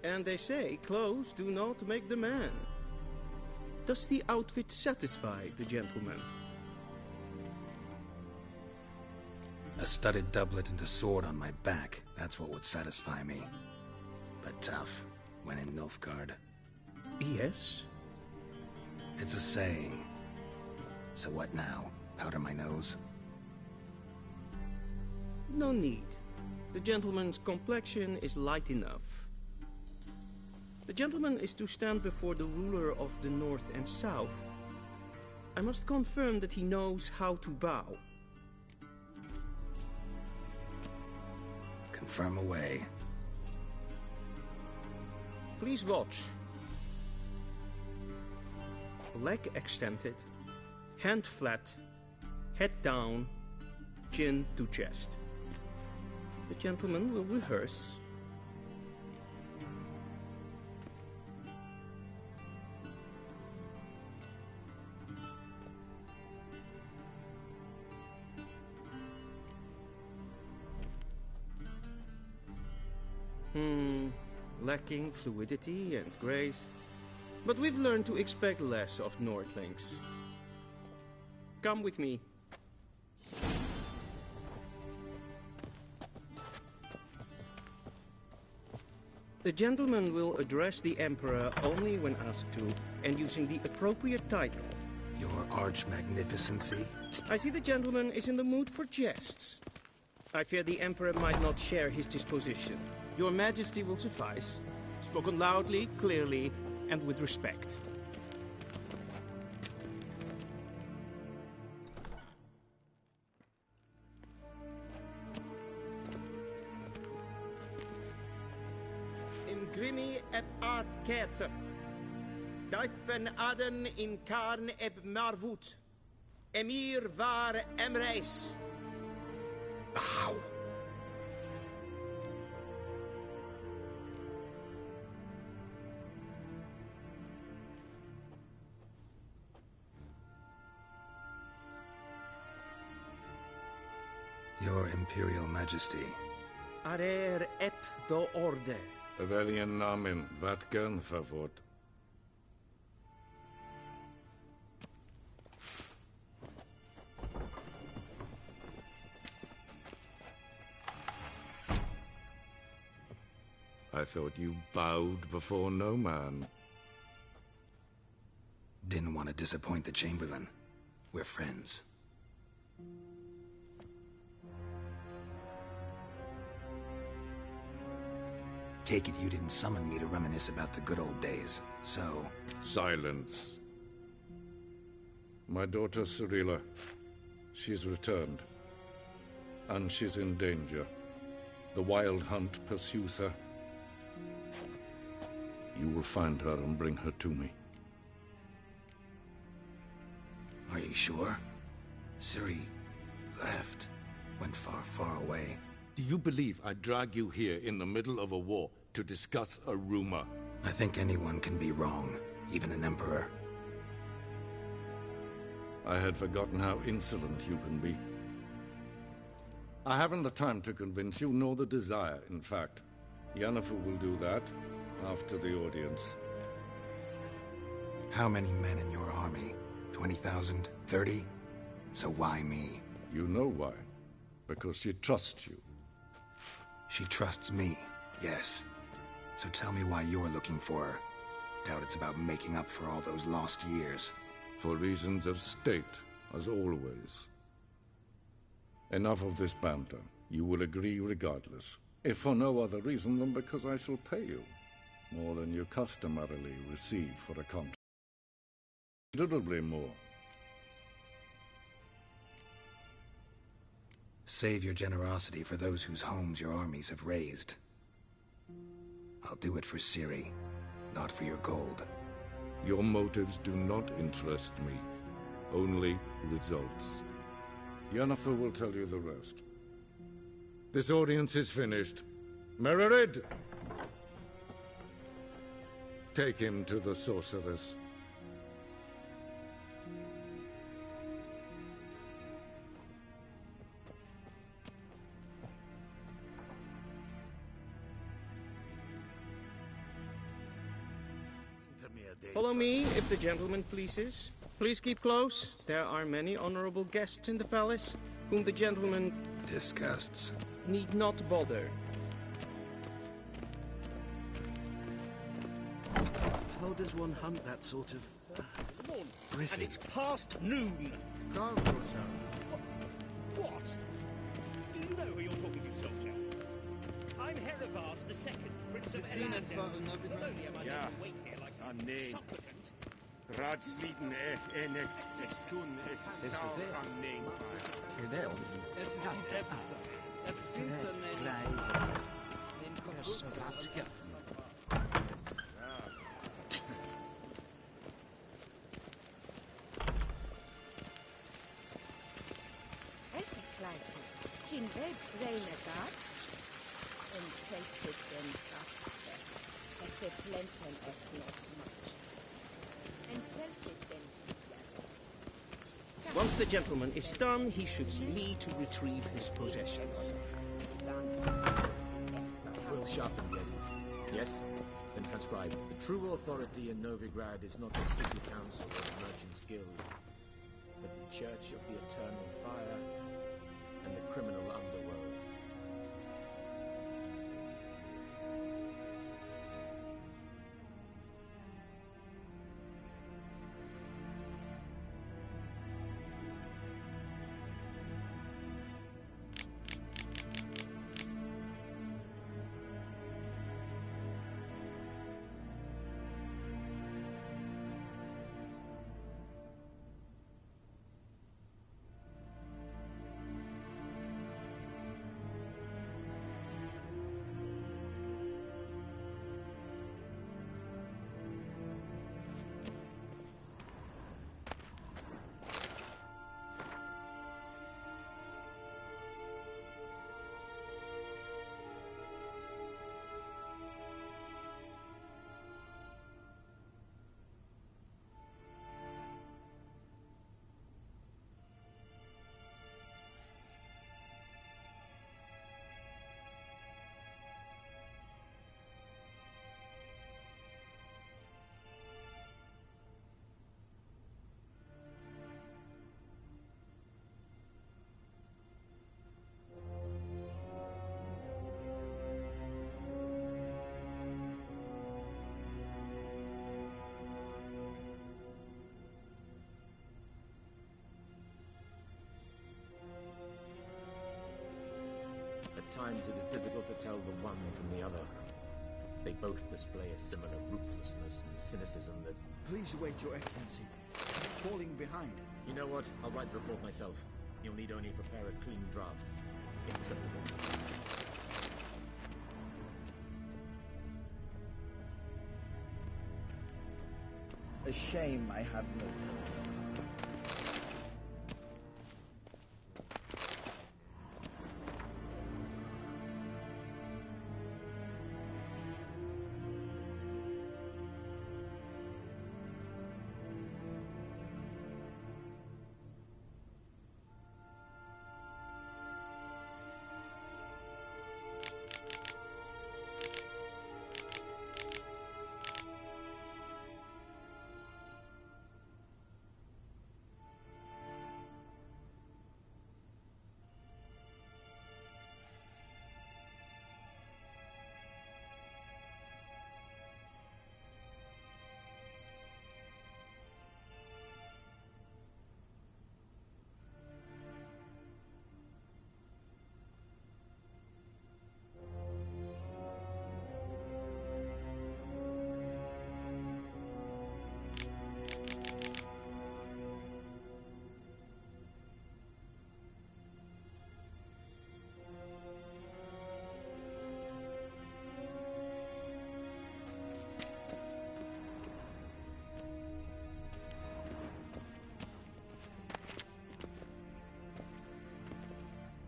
And they say clothes do not make the man. Does the outfit satisfy the gentleman? A studded doublet and a sword on my back, that's what would satisfy me. But tough, when in Nilfgaard. Yes? It's a saying. So what now? Powder my nose? No need. The gentleman's complexion is light enough. The gentleman is to stand before the ruler of the North and South. I must confirm that he knows how to bow. Confirm away. Please watch. Leg extended, hand flat, head down, chin to chest. The gentleman will rehearse. Lacking fluidity and grace. But we've learned to expect less of Nordlings. Come with me. The gentleman will address the Emperor only when asked to, and using the appropriate title. Your Arch-Magnificency? I see the gentleman is in the mood for jests. I fear the Emperor might not share his disposition. Your Majesty will suffice. Spoken loudly, clearly, and with respect. Imgrimi eb art Caccia. Daifen aden in karn eb marvut. Emir var emreis. Bow. Your Imperial Majesty. Arer ep do orde. Welchen Namen? Wat gern favort? I thought you bowed before no man. Didn't want to disappoint the Chamberlain. We're friends. Take it you didn't summon me to reminisce about the good old days, so... Silence. My daughter Cirilla, she's returned. And she's in danger. The Wild Hunt pursues her. You will find her and bring her to me. Are you sure? Ciri left. Went far, far away. Do you believe I'd drag you here in the middle of a war to discuss a rumor? I think anyone can be wrong, even an emperor. I had forgotten how insolent you can be. I haven't the time to convince you, nor the desire, in fact. Yennefer will do that after the audience. How many men in your army? 20,000? 30? So why me? You know why. Because she trusts you. She trusts me, yes. So tell me why you're looking for her. Doubt it's about making up for all those lost years. For reasons of state, as always. Enough of this banter. You will agree regardless, if for no other reason than because I shall pay you more than you customarily receive for a contract. Considerably more. Save your generosity for those whose homes your armies have razed. I'll do it for Ciri, not for your gold. Your motives do not interest me. Only results. Yennefer will tell you the rest. This audience is finished. Mererid! Take him to the sorceress. Follow me, if the gentleman pleases. Please keep close. There are many honorable guests in the palace, whom the gentleman disgusts. Need not bother. How does one hunt that sort of... And it's past noon. Calm yourself. What? Do you know who you're talking to, soldier? I'm Herivard II, Prince of Eladin. Not only am I Ja, to wait here like some nee. supplicant. Raadsleden echt is toen is sauer aan neemvaar. Es ist Epsa. Finster Es ist gleich. Kein Weg breine dat. En sacred den krachten. Es ist plenten eknot mat. En sacred den sikker. Once the gentleman is done, he should see me to retrieve his possessions. Quill sharpened yet. Yes? Then transcribe. The true authority in Novigrad is not the city council or the merchants' guild, but the Church of the Eternal Fire and the criminal underworld. At times it is difficult to tell the one from the other. They both display a similar ruthlessness and cynicism that... Please wait, Your Excellency. I'm falling behind. You know what? I'll write the report myself. You'll need only prepare a clean draft. In triplicate. A shame I have no time.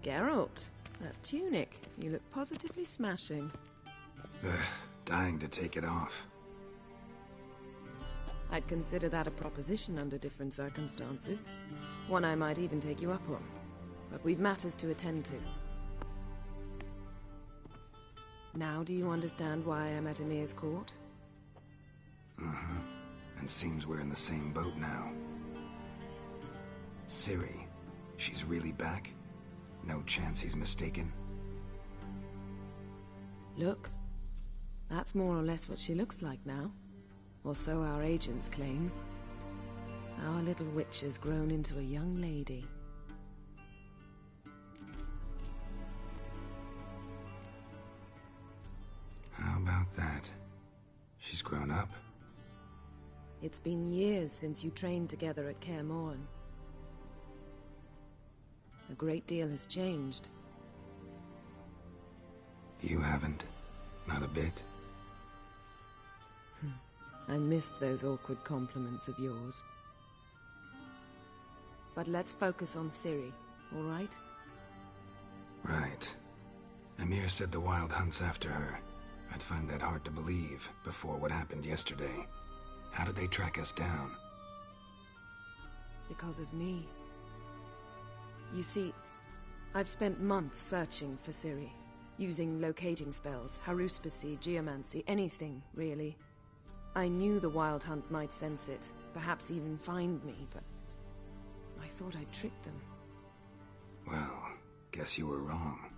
Geralt, that tunic. You look positively smashing. Ugh, dying to take it off. I'd consider that a proposition under different circumstances. One I might even take you up on. But we've matters to attend to. Now do you understand why I'm at Emir's court? Mm-hmm. And seems we're in the same boat now. Ciri, she's really back? No chance he's mistaken? Look, that's more or less what she looks like now. Or so our agents claim. Our little witch has grown into a young lady. How about that? She's grown up? It's been years since you trained together at Kaer Morhen. A great deal has changed. You haven't? Not a bit? I missed those awkward compliments of yours. But let's focus on Ciri, all right? Right. Emir said the Wild Hunt's after her. I'd find that hard to believe before what happened yesterday. How did they track us down? Because of me. You see, I've spent months searching for Ciri, using locating spells, haruspicy, geomancy, anything, really. I knew the Wild Hunt might sense it, perhaps even find me, but I thought I'd tricked them. Well, guess you were wrong.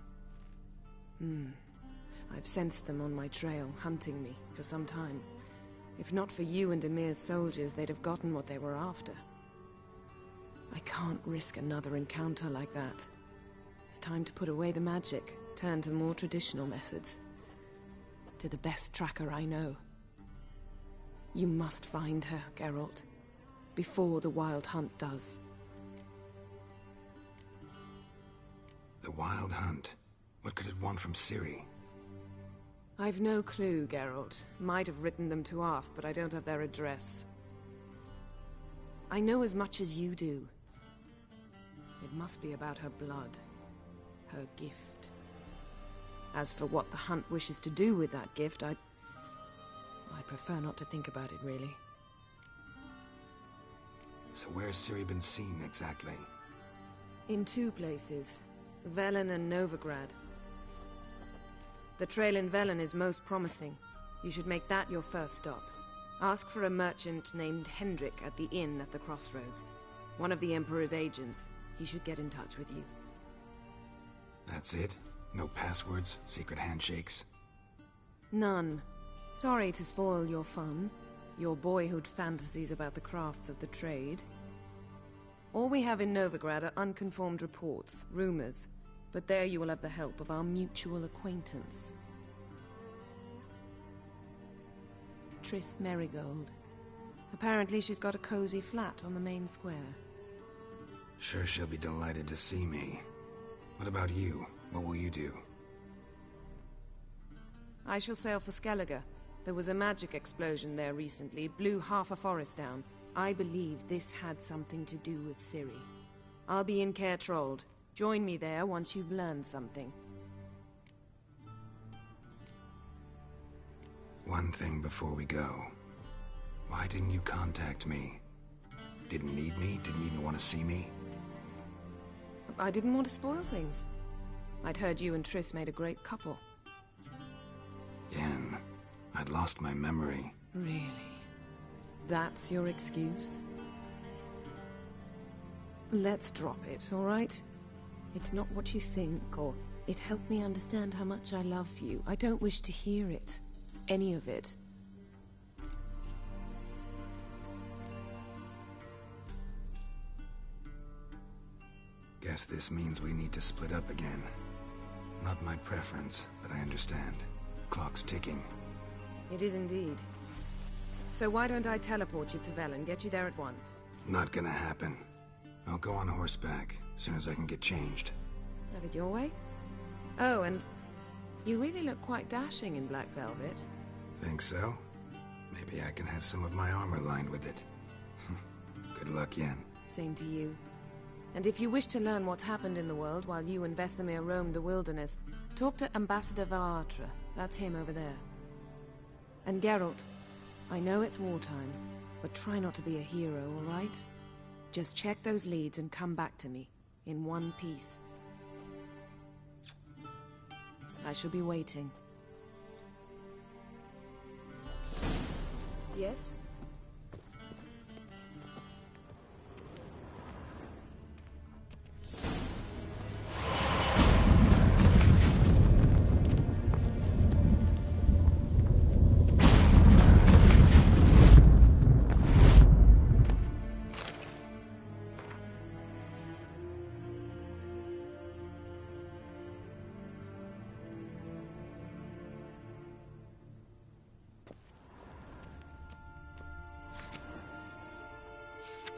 I've sensed them on my trail, hunting me, for some time. If not for you and Emir's soldiers, they'd have gotten what they were after. I can't risk another encounter like that. It's time to put away the magic, turn to more traditional methods. To the best tracker I know. You must find her, Geralt, before the Wild Hunt does. The Wild Hunt? What could it want from Ciri? I've no clue, Geralt. Might have written them to ask, but I don't have their address. I know as much as you do. It must be about her blood. Her gift. As for what the Hunt wishes to do with that gift, I'd prefer not to think about it, really. So where's Ciri been seen, exactly? In two places. Velen and Novigrad. The trail in Velen is most promising. You should make that your first stop. Ask for a merchant named Hendrik at the inn at the crossroads. One of the Emperor's agents. He should get in touch with you. That's it? No passwords? Secret handshakes? None. Sorry to spoil your fun. Your boyhood fantasies about the crafts of the trade. All we have in Novigrad are unconfirmed reports, rumors. But there you will have the help of our mutual acquaintance. Triss Merigold. Apparently she's got a cozy flat on the main square. Sure she'll be delighted to see me. What about you? What will you do? I shall sail for Skellige. There was a magic explosion there recently, blew half a forest down. I believe this had something to do with Ciri. I'll be in Caer Trold. Join me there once you've learned something. One thing before we go. Why didn't you contact me? Didn't need me? Didn't even want to see me? I didn't want to spoil things. I'd heard you and Triss made a great couple. Yen, I'd lost my memory. Really? That's your excuse? Let's drop it, all right? It's not what you think, or it helped me understand how much I love you. I don't wish to hear it. Any of it. Guess this means we need to split up again. Not my preference, but I understand. Clock's ticking. It is indeed. So why don't I teleport you to Velen, get you there at once? Not gonna happen. I'll go on horseback, as soon as I can get changed. Have it your way? Oh, and you really look quite dashing in black velvet. Think so? Maybe I can have some of my armor lined with it. Good luck, Yen. Same to you. And if you wish to learn what's happened in the world while you and Vesemir roamed the wilderness, talk to Ambassador Vaatra. That's him over there. And Geralt, I know it's wartime, but try not to be a hero, all right? Just check those leads and come back to me, in one piece. I shall be waiting. Yes?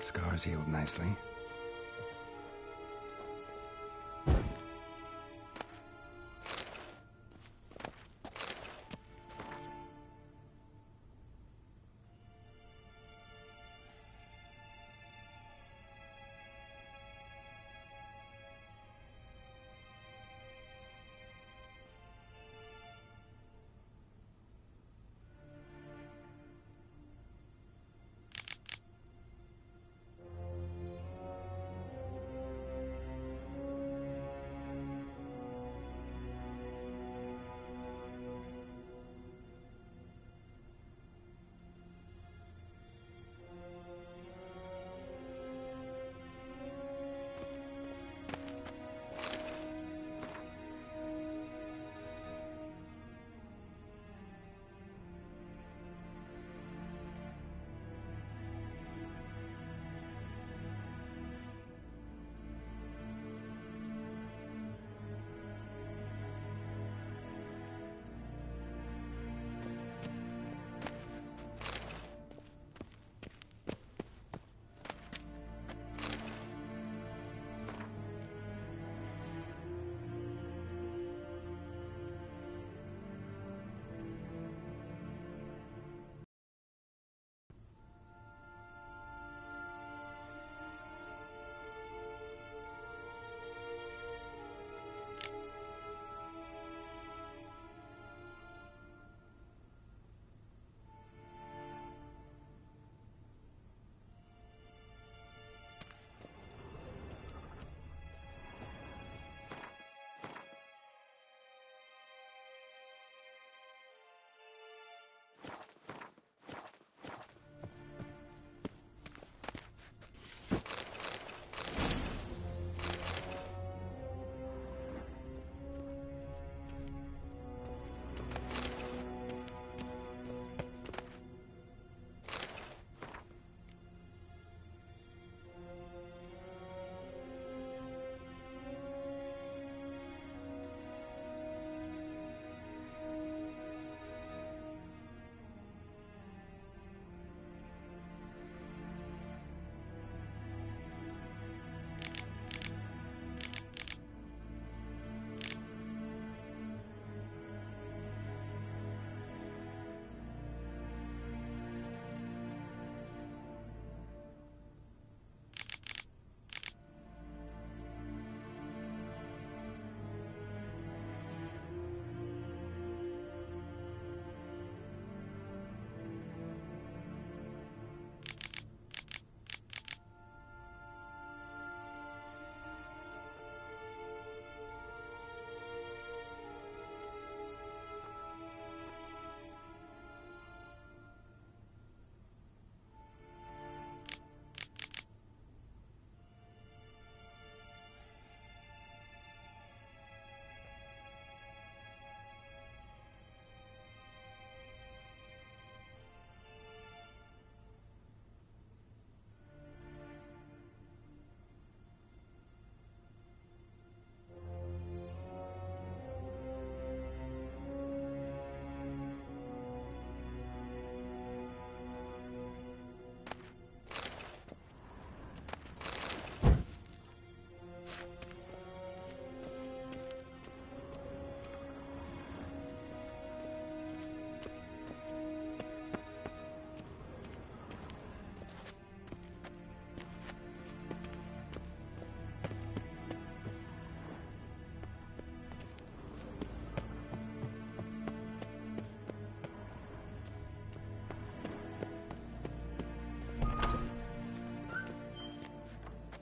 Scars healed nicely.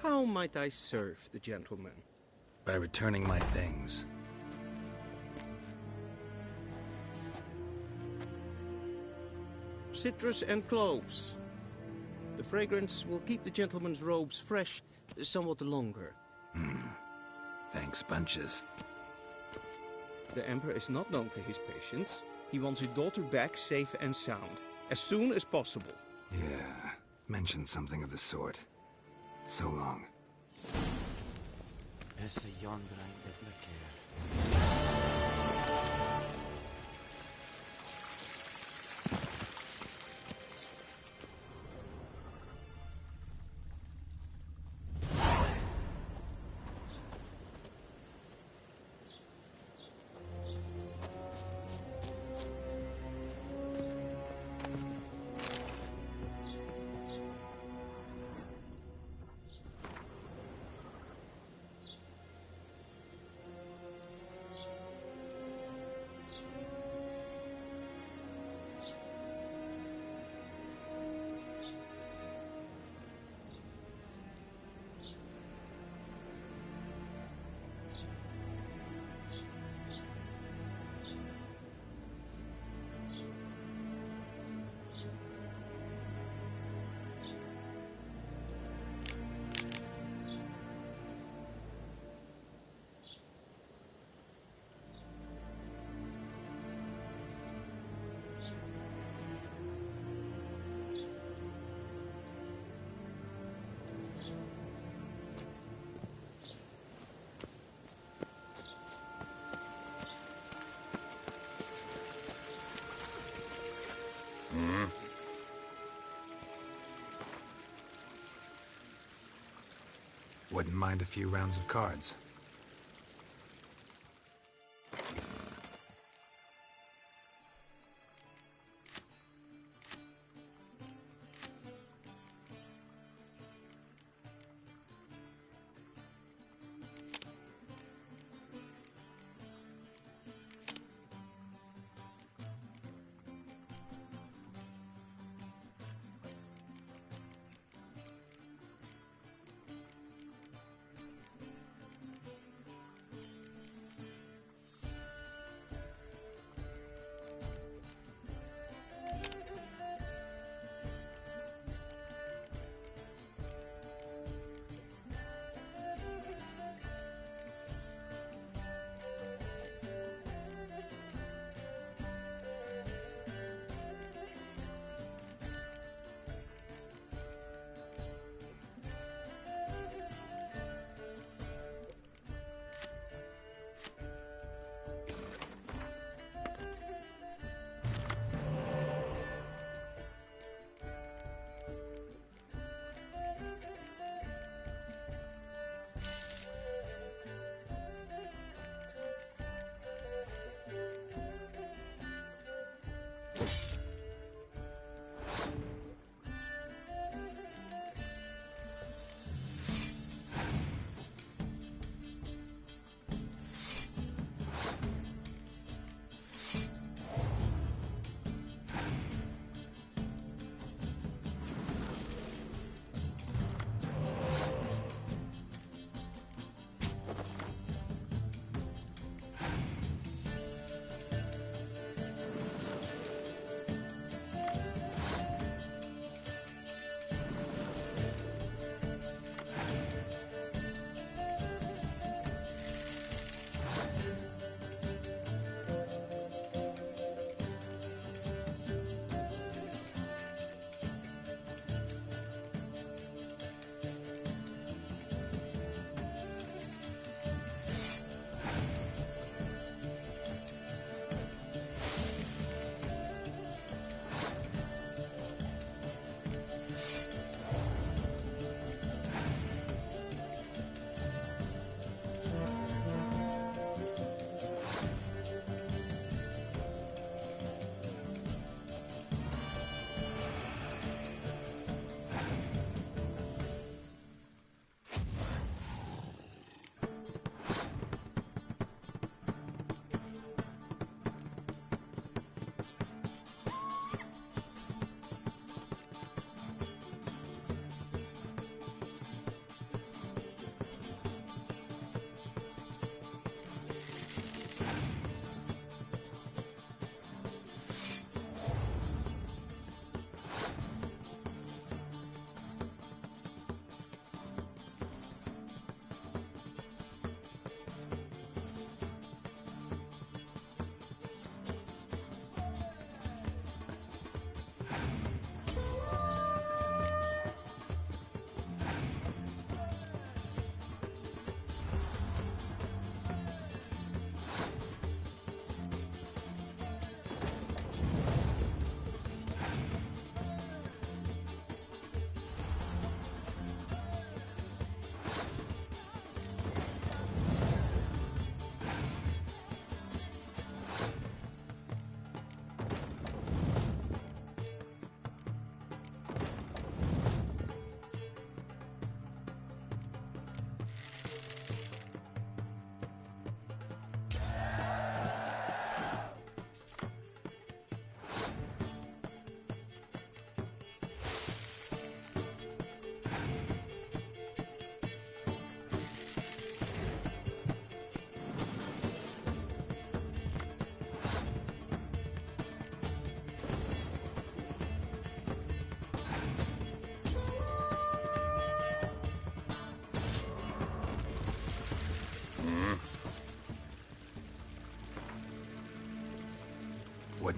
How might I serve the gentleman? By returning my things. Citrus and cloves. The fragrance will keep the gentleman's robes fresh somewhat longer. Thanks, bunches. The Emperor is not known for his patience. He wants his daughter back safe and sound, as soon as possible. Yeah, mentioned something of the sort. So long. Esse yonder ain't that liquor. Wouldn't mind a few rounds of cards.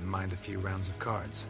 Wouldn't mind a few rounds of cards.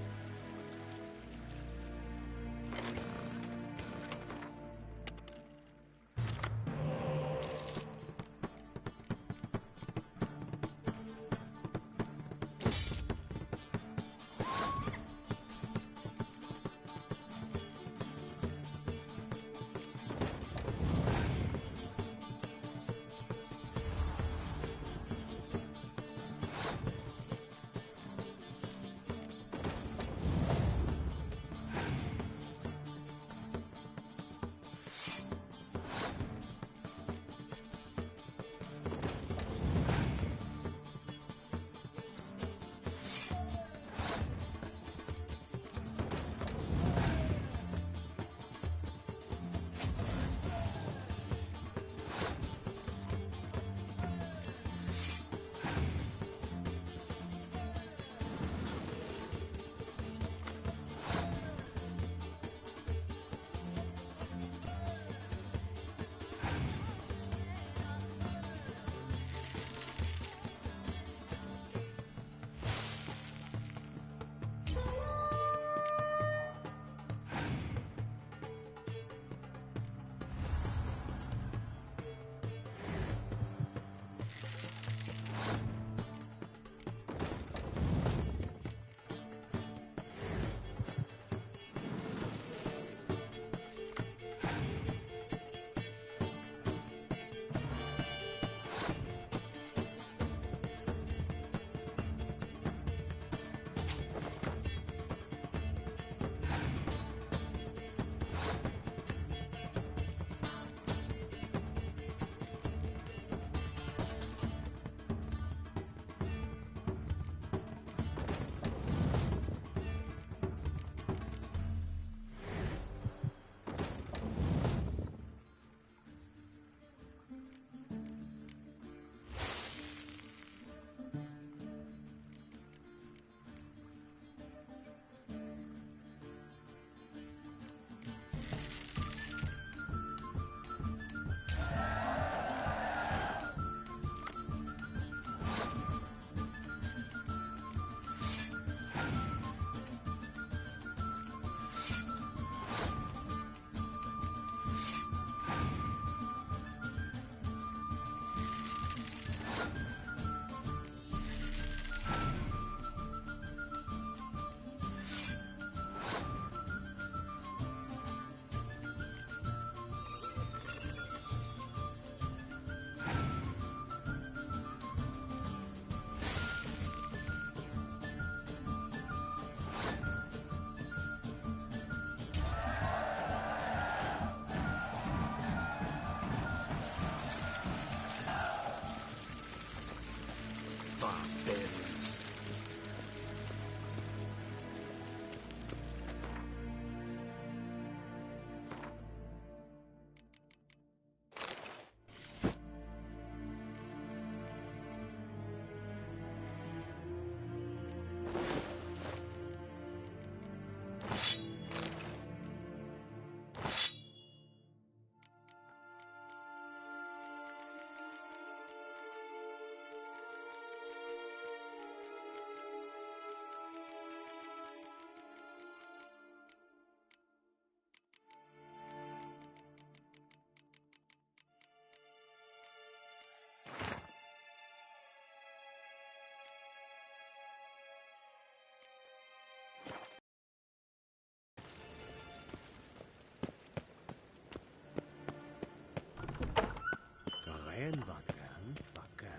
Barbarians.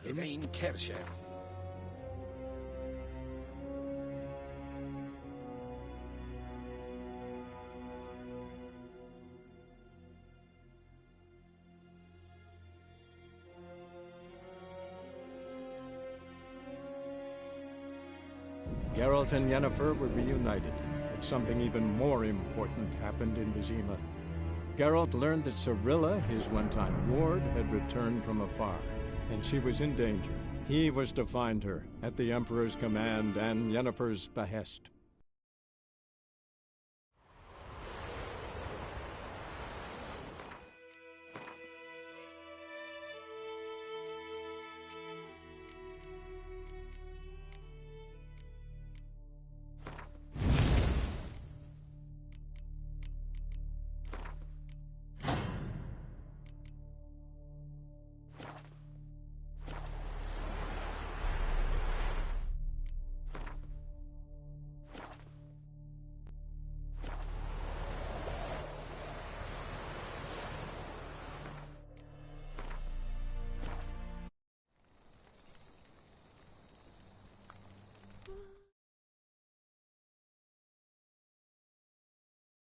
In Caccia. Geralt and Yennefer were reunited, but something even more important happened in Vizima. Geralt learned that Cirilla, his one-time ward, had returned from afar, and she was in danger. He was to find her, at the Emperor's command and Yennefer's behest.